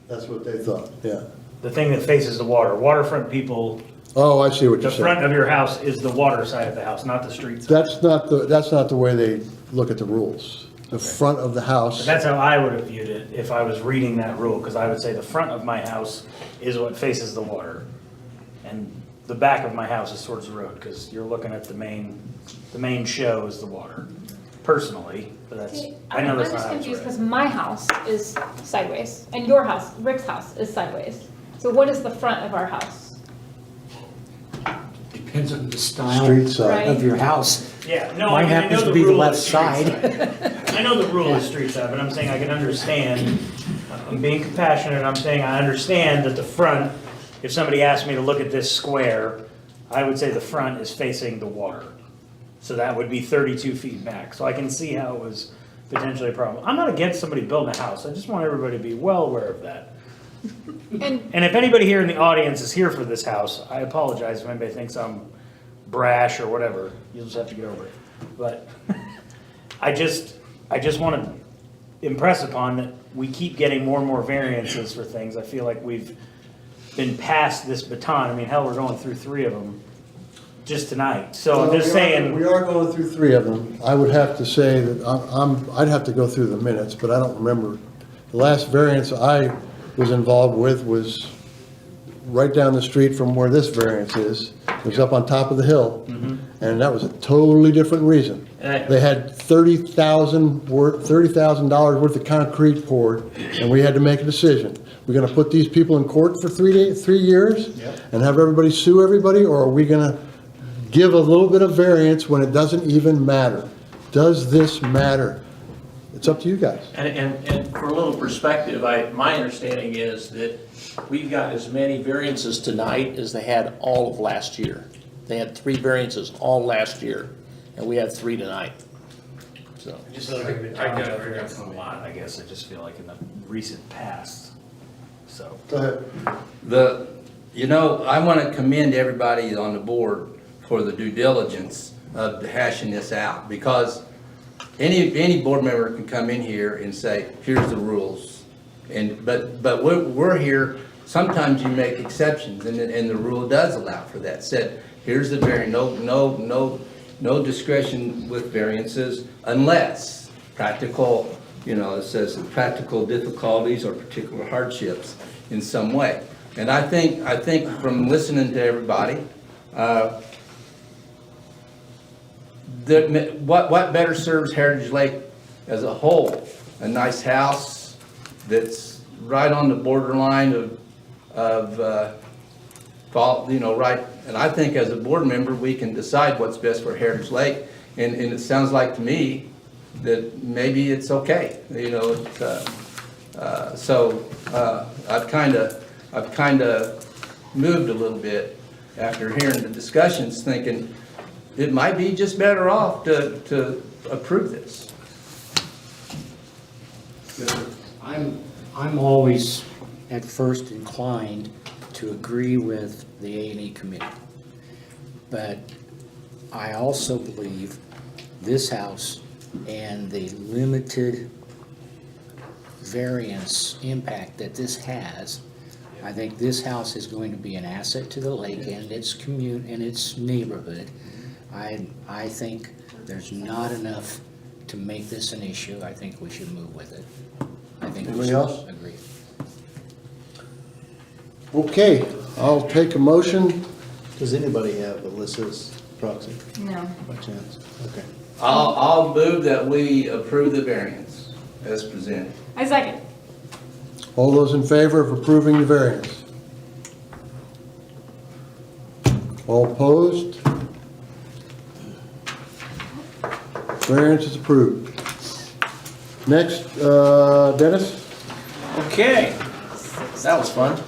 That's what they thought, yeah. The thing that faces the water. Waterfront people, Oh, I see what the you're saying. front of your house is the water side of the house, not the street side. That's not the way they look at the rules. The front of the But house, that's how I would have viewed it if I was reading that rule, because I would say the front of my house is what faces the water. And the back of my house is towards the road, because you're looking at the main show is the water, personally, but that's, I know that's not how I'm it's just confused read. because my house is sideways and your house, Rick's house, is sideways. So what is the front of our house? Depends on the style street side. of your house. Yeah, no, Mine I mean, I happens know to the be the rule left is street side. I know the rule is street side, but I'm saying I can understand, I'm being compassionate, I'm saying I understand that the front, if somebody asked me to look at this square, I would say the front is facing the water. So that would be 32 feet back. So I can see how it was potentially a problem. I'm not against somebody building a house. I just want everybody to be well aware of that. And if anybody here in the audience is here for this house, I apologize if anybody thinks I'm brash or whatever. You'll just have to get over it. But I just want to impress upon that we keep getting more and more variances for things. I feel like we've been past this baton. I mean, hell, we're going through 3 of them just tonight. So I'm just saying. We are going through 3 of them. I would have to say that I'd have to go through the minutes, but I don't remember. The last variance I was involved with was right down the street from where this variance is. It was up on top of the hill, and that was a totally different reason. They had $30,000 worth of concrete poured, and we had to make a decision. We're gonna put these people in court for 3 years and have everybody sue everybody, or are we gonna give a little bit of variance when it doesn't even matter? Does this matter? It's up to you guys. And for a little perspective, my understanding is that we've got as many variances tonight as they had all of last year. They had 3 variances all last year, and we had 3 tonight. So. Just like I've been talking about variance a lot, I guess, I just feel like in the recent past, so. Go ahead. I want to commend everybody on the board for the due diligence of hashing this out, because any board member can come in here and say, here's the rules. But we're here, sometimes you make exceptions, and the rule does allow for that. Said, here's the variance, no discretion with variances unless practical, it says practical difficulties or particular hardships in some way. And I think from listening to everybody, what better serves Heritage Lake as a whole? A nice house that's right on the borderline of right. And I think as a board member, we can decide what's best for Heritage Lake. And it sounds like to me that maybe it's okay. So I've kind of moved a little bit after hearing the discussions, thinking it might be just better off to approve this. I'm always at first inclined to agree with the A&E committee. But I also believe this house and the limited variance impact that this has, I think this house is going to be an asset to the lake and its and its neighborhood. I think there's not enough to make this an issue. I think we should move with it. I think we Anybody should else? agree. Okay, I'll take a motion. Does anybody have Alyssa's proxy No. by chance? Okay. I'll move that we approve the variance as presented. I second. All those in favor of approving the variance? All opposed? Variance is approved. Next, Dennis? Okay, that was fun.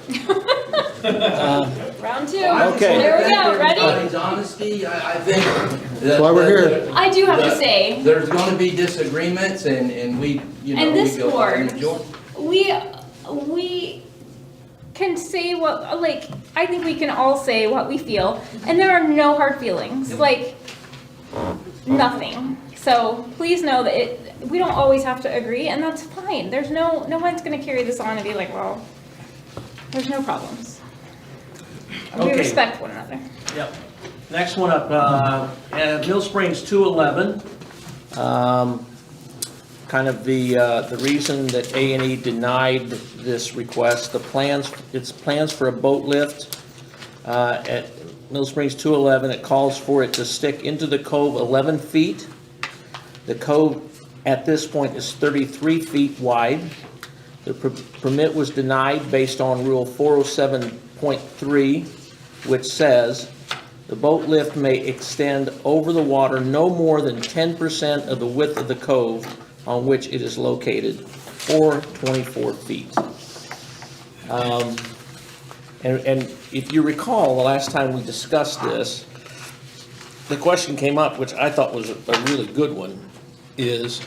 Round 2. Okay. There we go. Ready? Everybody's honesty, I think. That's why we're here. I do have to say, There's going to be disagreements, and we, And this we go board- through the majority. we can say what, like, I think we can all say what we feel, and there are no hard feelings, like, nothing. So please know that we don't always have to agree, and that's fine. There's no one's gonna carry this on and be like, well, there's no problems. We Okay. respect one another. Yep. Next one up, at Mill Springs 211. Kind of the reason that A&E denied this request, it's plans for a boat lift at Mill Springs 211. It calls for it to stick into the cove 11 feet. The cove at this point is 33 feet wide. The permit was denied based on Rule 407.3, which says the boat lift may extend over the water no more than 10% of the width of the cove on which it is located, or 24 feet. And if you recall, the last time we discussed this, the question came up, which I thought was a really good one, is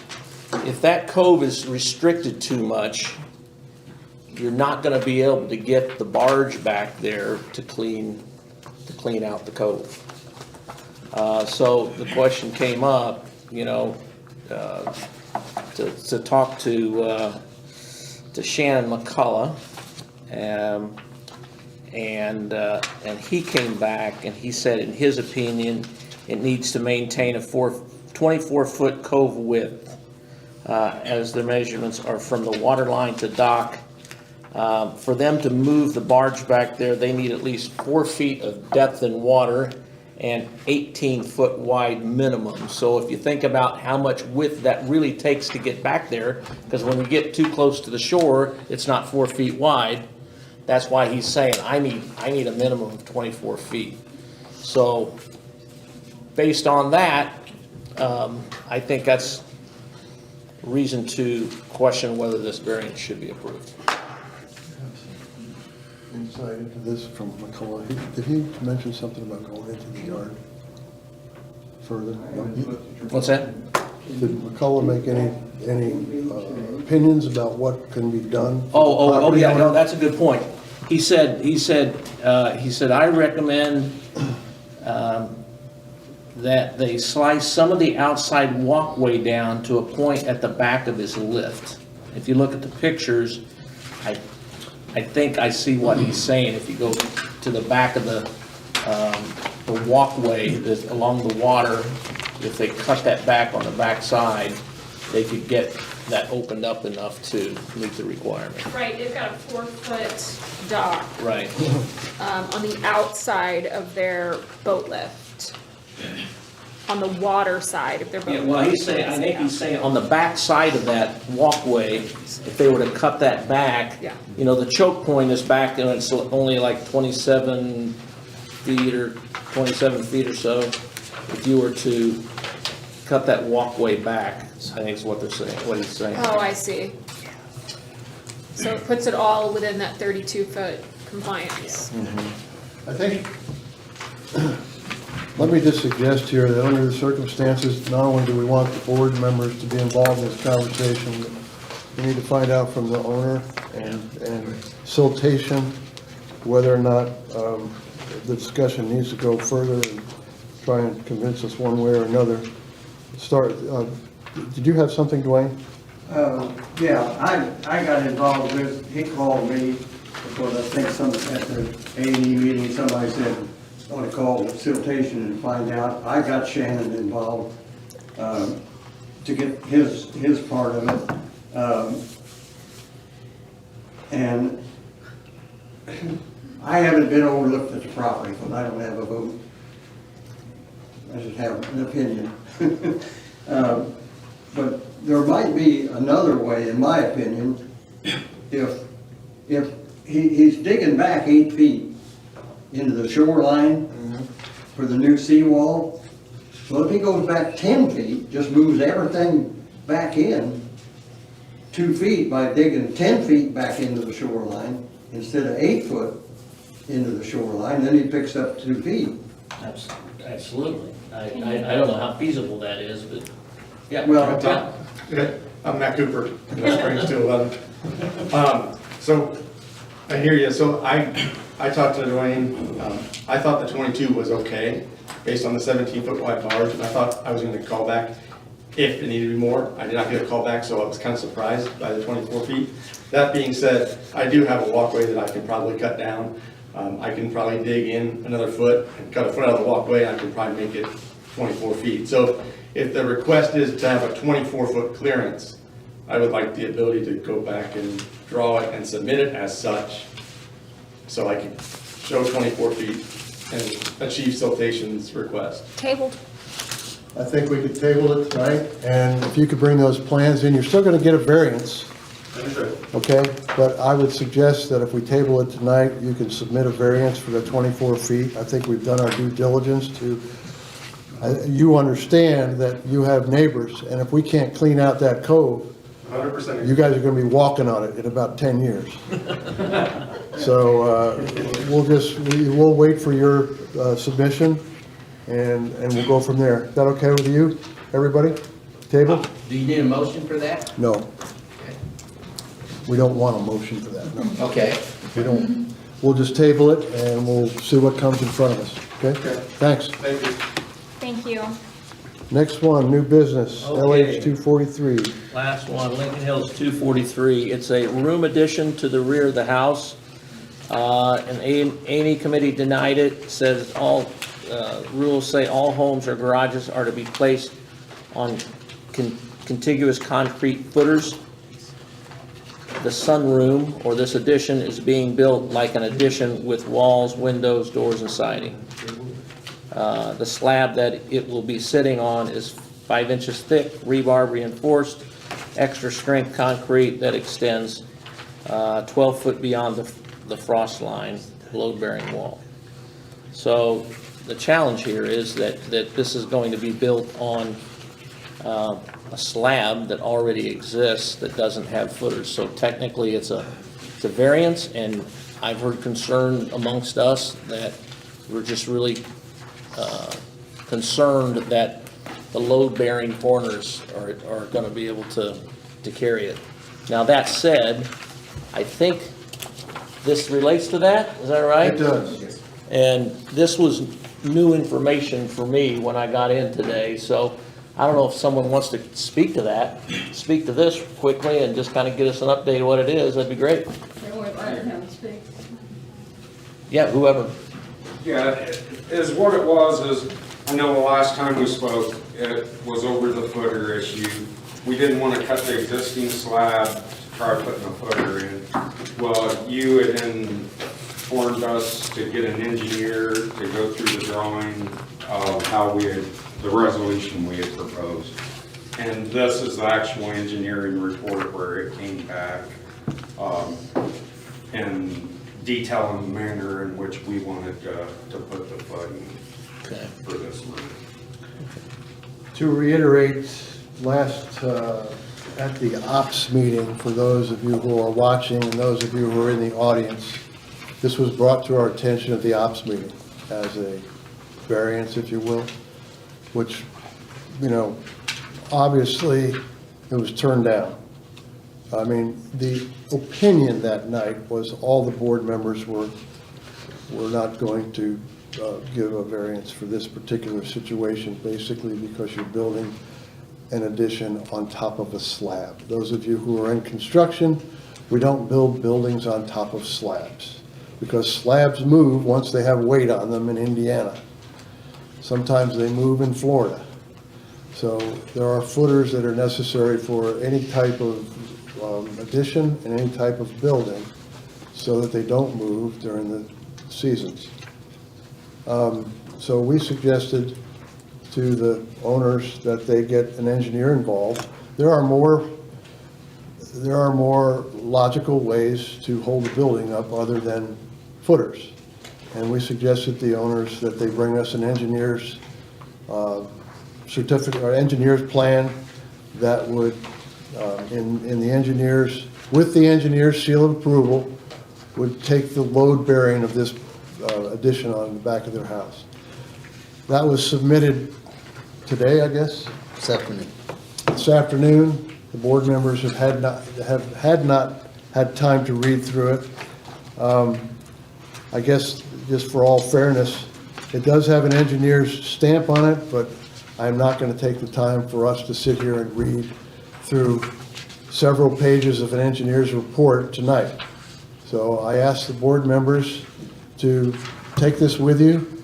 if that cove is restricted too much, you're not gonna be able to get the barge back there to clean out the cove. So the question came up, to talk to Shannon McCullough, and he came back and he said, in his opinion, it needs to maintain a 24-foot cove width, as the measurements are from the water line to dock, For them to move the barge back there, they need at least 4 feet of depth in water and 18-foot wide minimum. So if you think about how much width that really takes to get back there, because when we get too close to the shore, it's not 4 feet wide. That's why he's saying, I need a minimum of 24 feet. So based on that, I think that's reason to question whether this variance should be approved. Insight into this from McCullough. Did he mention something about going into the yard further? What's that? Did McCullough make any opinions about what can be done? Oh, yeah, no, that's a good point. He said, I recommend that they slice some of the outside walkway down to a point at the back of his lift. If you look at the pictures, I think I see what he's saying. If you go to the back of the walkway that's along the water, if they cut that back on the back side, they could get that opened up enough to meet the requirement. Right, they've got a 4-foot dock Right. on the outside of their boat lift. On the water side of their boat Yeah, lift. well, he's saying, I think he's saying on the back side of that walkway, if they were to cut that back, Yeah. you know, the choke point is back, and it's only like 27 feet or 27 feet or so. If you were to cut that walkway back, I think is what they're saying, what he's saying. Oh, I see. So it puts it all within that 32-foot compliance. I think, let me just suggest here that under the circumstances, not only do we want the board members to be involved in this conversation, but we need to find out from the owner and siltation whether or not the discussion needs to go further and try and convince us one way or another. Did you have something, Dwayne? Yeah, I got involved with, he called me because I think at the A&E meeting, somebody said, I want to call siltation and find out. I got Shannon involved to get his part of it. And I haven't been overlooked at the property because I don't have a vote. I just have an opinion. But there might be another way, in my opinion, if he's digging back 8 feet into the shoreline for the new seawall. So if he goes back 10 feet, just moves everything back in 2 feet by digging 10 feet back into the shoreline instead of 8 foot into the shoreline, then he picks up 2 feet. Absolutely. I don't know how feasible that is, but, yeah. Well, I'm Matt Cooper, Springs 211. So, I hear you. So I talked to Dwayne. I thought the 22 was okay, based on the 17-foot wide barge, and I thought I was going to call back if it needed to be more. I did not get a call back, so I was kind of surprised by the 24 feet. That being said, I do have a walkway that I can probably cut down. I can probably dig in another foot and cut a foot out of the walkway, and I can probably make it 24 feet. So if the request is to have a 24-foot clearance, I would like the ability to go back and draw it and submit it as such, so I can show 24 feet and achieve siltation's request. Tabled. I think we could table it tonight, and if you could bring those plans in, you're still gonna get a variance, okay? But I would suggest that if we table it tonight, you can submit a variance for the 24 feet. I think we've done our due diligence to, you understand that you have neighbors, and if we can't clean out that cove, 100%. you guys are gonna be walking on it in about 10 years. So we'll wait for your submission, and we'll go from there. Is that okay with you, everybody? Table? Do you need a motion for that? No. We don't want a motion for that, no. Okay. We don't. We'll just table it, and we'll see what comes in front of us, okay? Thanks. Thank you. Thank you. Next one, new business, Okay. LH 243. Last one, Lincoln Hills 243. It's a room addition to the rear of the house. An A&E committee denied it, says all, rules say all homes or garages are to be placed on contiguous concrete footers. the sunroom or this addition is being built like an addition with walls, windows, doors, and siding. The slab that it will be sitting on is 5 inches thick, rebar reinforced, extra strength concrete that extends 12 foot beyond the frost line, load-bearing wall. So the challenge here is that this is going to be built on a slab that already exists that doesn't have footers. So technically it's a variance, and I've heard concern amongst us that we're just really concerned that the load-bearing corners are going to be able to carry it. Now, that said, I think this relates to that, is that right? It does. And this was new information for me when I got in today, so I don't know if someone wants to speak to that, speak to this quickly and just kind of get us an update of what it is, that'd be great. Yeah, whoever. Yeah, is what it was is, I know the last time we spoke, it was over the footer issue. We didn't want to cut the existing slab to try putting a footer in. Well, you had informed us to get an engineer to go through the drawing of how we had, the resolution we had proposed. And this is the actual engineering report where it came back, and detailing the manner in which we wanted to put the footing for this one. To reiterate, last, at the ops meeting, for those of you who are watching and those of you who are in the audience, this was brought to our attention at the ops meeting as a variance, if you will, which, you know, obviously it was turned down. I mean, the opinion that night was all the board members were not going to give a variance for this particular situation, basically because you're building an addition on top of a slab. Those of you who are in construction, we don't build buildings on top of slabs because slabs move once they have weight on them in Indiana. Sometimes they move in Florida. So there are footers that are necessary for any type of addition and any type of building so that they don't move during the seasons. So we suggested to the owners that they get an engineer involved. There are more logical ways to hold the building up other than footers. And we suggested to the owners that they bring us an engineer's certificate or engineer's plan that would, in the engineer's, with the engineer's seal of approval, would take the load bearing of this addition on the back of their house. That was submitted today, I guess? This afternoon. This afternoon. The board members have had not had time to read through it. I guess just for all fairness, it does have an engineer's stamp on it, but I'm not going to take the time for us to sit here and read through several pages of an engineer's report tonight. So I asked the board members to take this with you,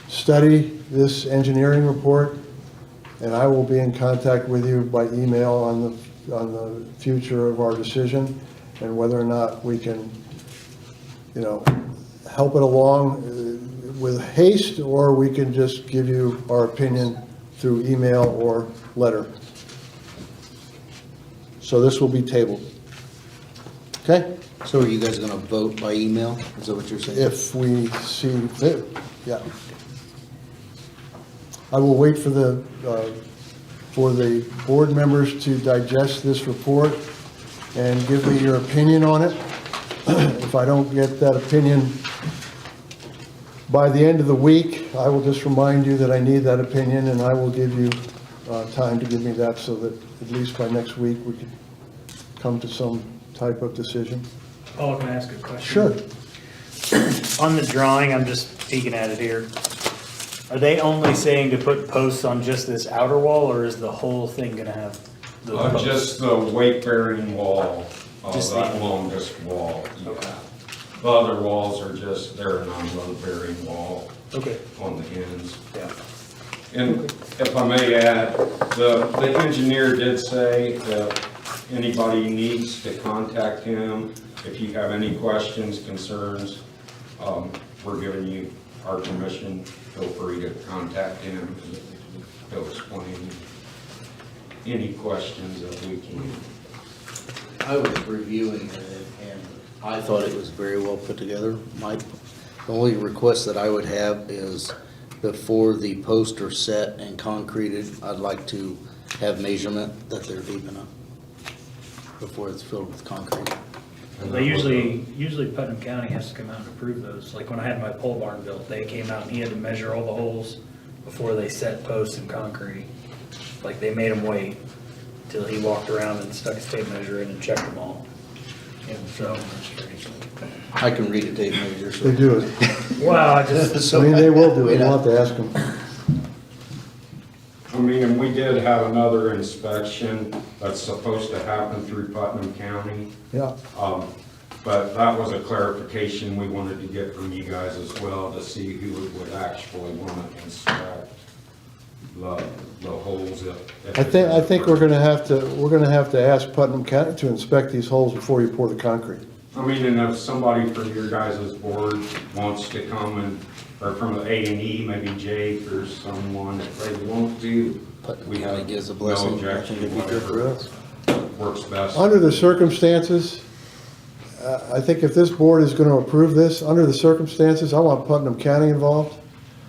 study this engineering report, and I will be in contact with you by email on the future of our decision and whether or not we can, you know, help it along with haste, or we can just give you our opinion through email or letter. So this will be tabled. Okay? So are you guys gonna vote by email? Is that what you're saying? If we see fit, yeah. I will wait for the board members to digest this report and give me your opinion on it. If I don't get that opinion by the end of the week, I will just remind you that I need that opinion, and I will give you time to give me that so that at least by next week we can come to some type of decision. Paul, can I ask a question? Sure. On the drawing, I'm just peeking at it here. Are they only saying to put posts on just this outer wall, or is the whole thing gonna have the posts? Just the weight-bearing wall, Just that the- longest wall. Yeah. Okay. The other walls are just, they're a non-load-bearing wall Okay. on the ends. Yeah. And if I may add, the engineer did say that anybody needs to contact him. If you have any questions, concerns, we're giving you our permission. Feel free to contact him. He'll explain any questions that we can. I was reviewing it and I thought it was very well put together. The only request that I would have is before the posts are set and concreted, I'd like to have measurement that they're deep enough before it's filled with concrete. They usually Putnam County has to come out and approve those. Like when I had my pole barn built, they came out and he had to measure all the holes before they set posts and concrete. Like they made him wait till he walked around and stuck his tape measure in and checked them all. And so, I can read a tape measure. So. They do it. wow, I just. I mean, they will do it. You'll have to ask them. I mean, and we did have another inspection that's supposed to happen through Putnam County. Yeah. But that was a clarification we wanted to get from you guys as well, to see who would actually want to inspect the holes. I think we're gonna have to ask Putnam County to inspect these holes before you pour the concrete. I mean, and if somebody from your guys' board wants to come and, or from the A&E, maybe Jake or someone, if they want to, we have gives a no blessing. objection, I think it'd be good for whatever works best. Under the circumstances, I think if this board is gonna approve this, under the circumstances, I want Putnam County involved.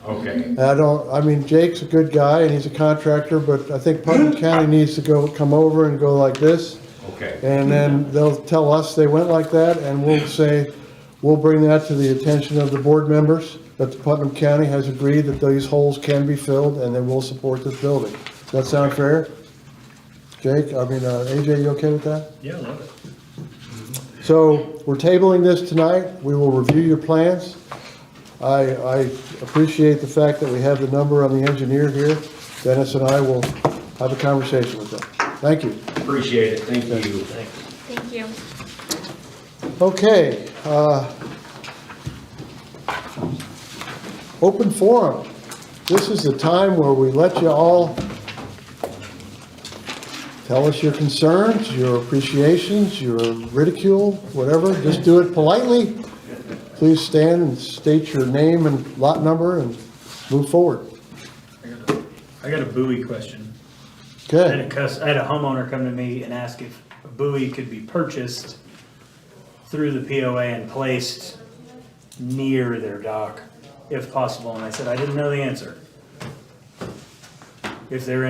Okay. I mean, Jake's a good guy and he's a contractor, but I think Putnam County needs to come over and go like this. Okay. And then they'll tell us they went like that, and we'll say, we'll bring that to the attention of the board members, that the Putnam County has agreed that these holes can be filled, and then we'll support this building. Does that sound fair? Jake, AJ, you okay with that? Yeah, I love it. So, we're tabling this tonight, we will review your plans. I appreciate the fact that we have the number on the engineer here. Dennis and I will have a conversation with them. Thank you. Appreciate it, thank you. Thank you. Okay, open forum. This is the time where we let you all tell us your concerns, your appreciations, your ridicule, whatever. Just do it politely. Please stand and state your name and lot number and move forward. I got a buoy question. I Okay. had a homeowner come to me and ask if a buoy could be purchased through the POA and placed near their dock, if possible, and I said I didn't know the answer. If they're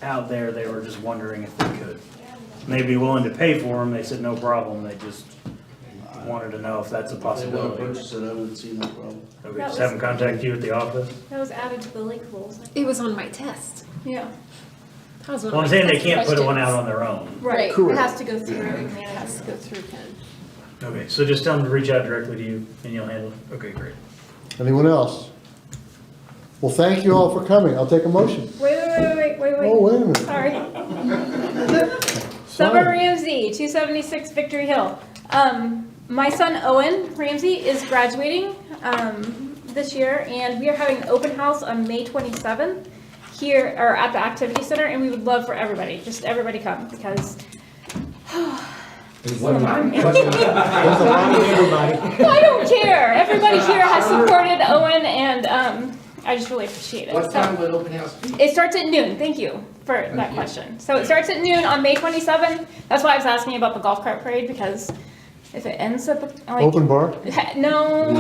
out there, they were just wondering if they could. And they'd be willing to pay for them, they said no problem, they just wanted to know if that's a If they want to possibility. purchase it, I would see no problem. Okay, just have them contact you at the office. That was added to the lake rules. It was on my test. Yeah. That was one Well, of I'm my saying they test can't put one questions. out on their own. Right, it Correct. has to go through, and it has to go through Ken. Okay, so just tell them to reach out directly to you and you'll handle it? Okay, great. Anyone else? Well, thank you all for coming. I'll take a motion. Wait. Oh, wait a minute. Sorry. Summer Ramsey, 276 Victory Hill. My son Owen Ramsey is graduating this year, and we are having an open house on May 27th here, or at the Activity Center, and we would love for everybody, just everybody come, because I don't care. Everybody here has supported Owen, and I just really appreciate it. What time would open house be? It starts at noon. Thank you for that question. So it starts at noon on May 27th. That's why I was asking about the golf cart parade, because if it ends up like Open bar? no,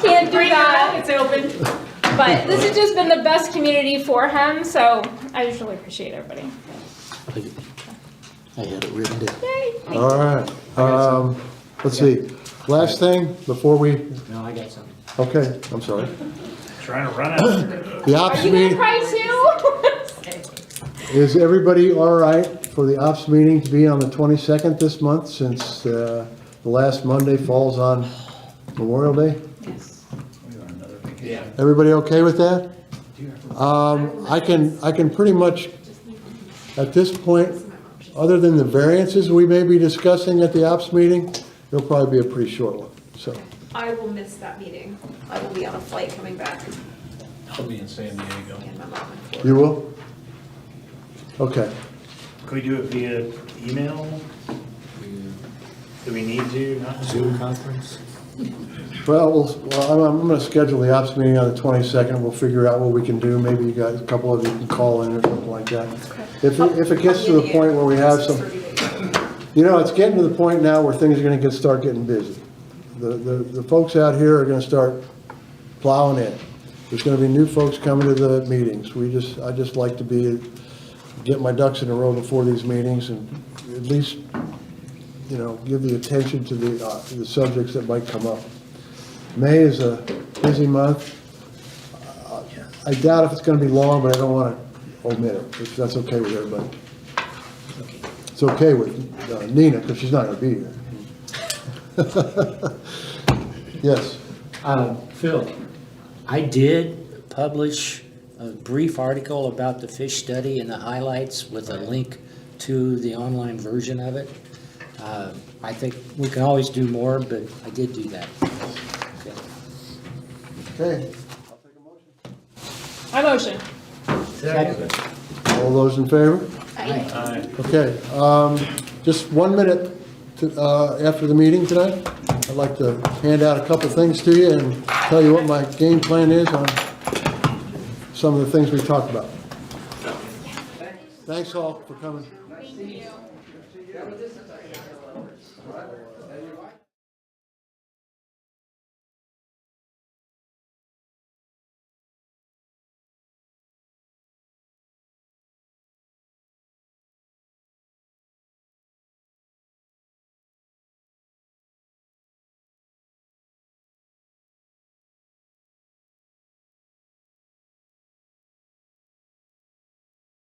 can't do that. It's open. But this has just been the best community for him, so I just really appreciate everybody. I had it written down. Yay! All right. Let's see. Last thing before we, No, I got something. okay, I'm sorry. Trying to run out. The Are ops you gonna meeting, cry too? is everybody all right for the ops meeting to be on the 22nd this month, since the last Monday falls on Memorial Day? Yeah. Everybody okay with that? I can pretty much, at this point, other than the variances we may be discussing at the ops meeting, it'll probably be a pretty short one, so. I will miss that meeting. I will be on a flight coming back. I'll be in San Diego. And my mom and You will? Okay. Could we do it via email? Do we need to? Not Zoom conference? Well, I'm going to schedule the ops meeting on the 22nd. We'll figure out what we can do. Maybe you guys, a couple of you can call in or something like that. If it gets to the point where we have some, it's getting to the point now where things are going to start getting busy. The folks out here are going to start plowing in. There's going to be new folks coming to the meetings. I just like to get my ducks in a row before these meetings and at least, give the attention to the subjects that might come up. May is a busy month. I doubt if it's going to be long, but I don't want to omit it, if that's okay with everybody. It's okay with Nina, because she's not going to be here. Yes. Phil, I did publish a brief article about the fish study and the highlights with a link to the online version of it. I think we can always do more, but I did do that. Okay. I motion. Second. All those in favor? Aye. Okay. Just 1 minute after the meeting tonight. I'd like to hand out a couple things to you and tell you what my game plan is on some of the things we talked about. Thanks all for coming. Thank you.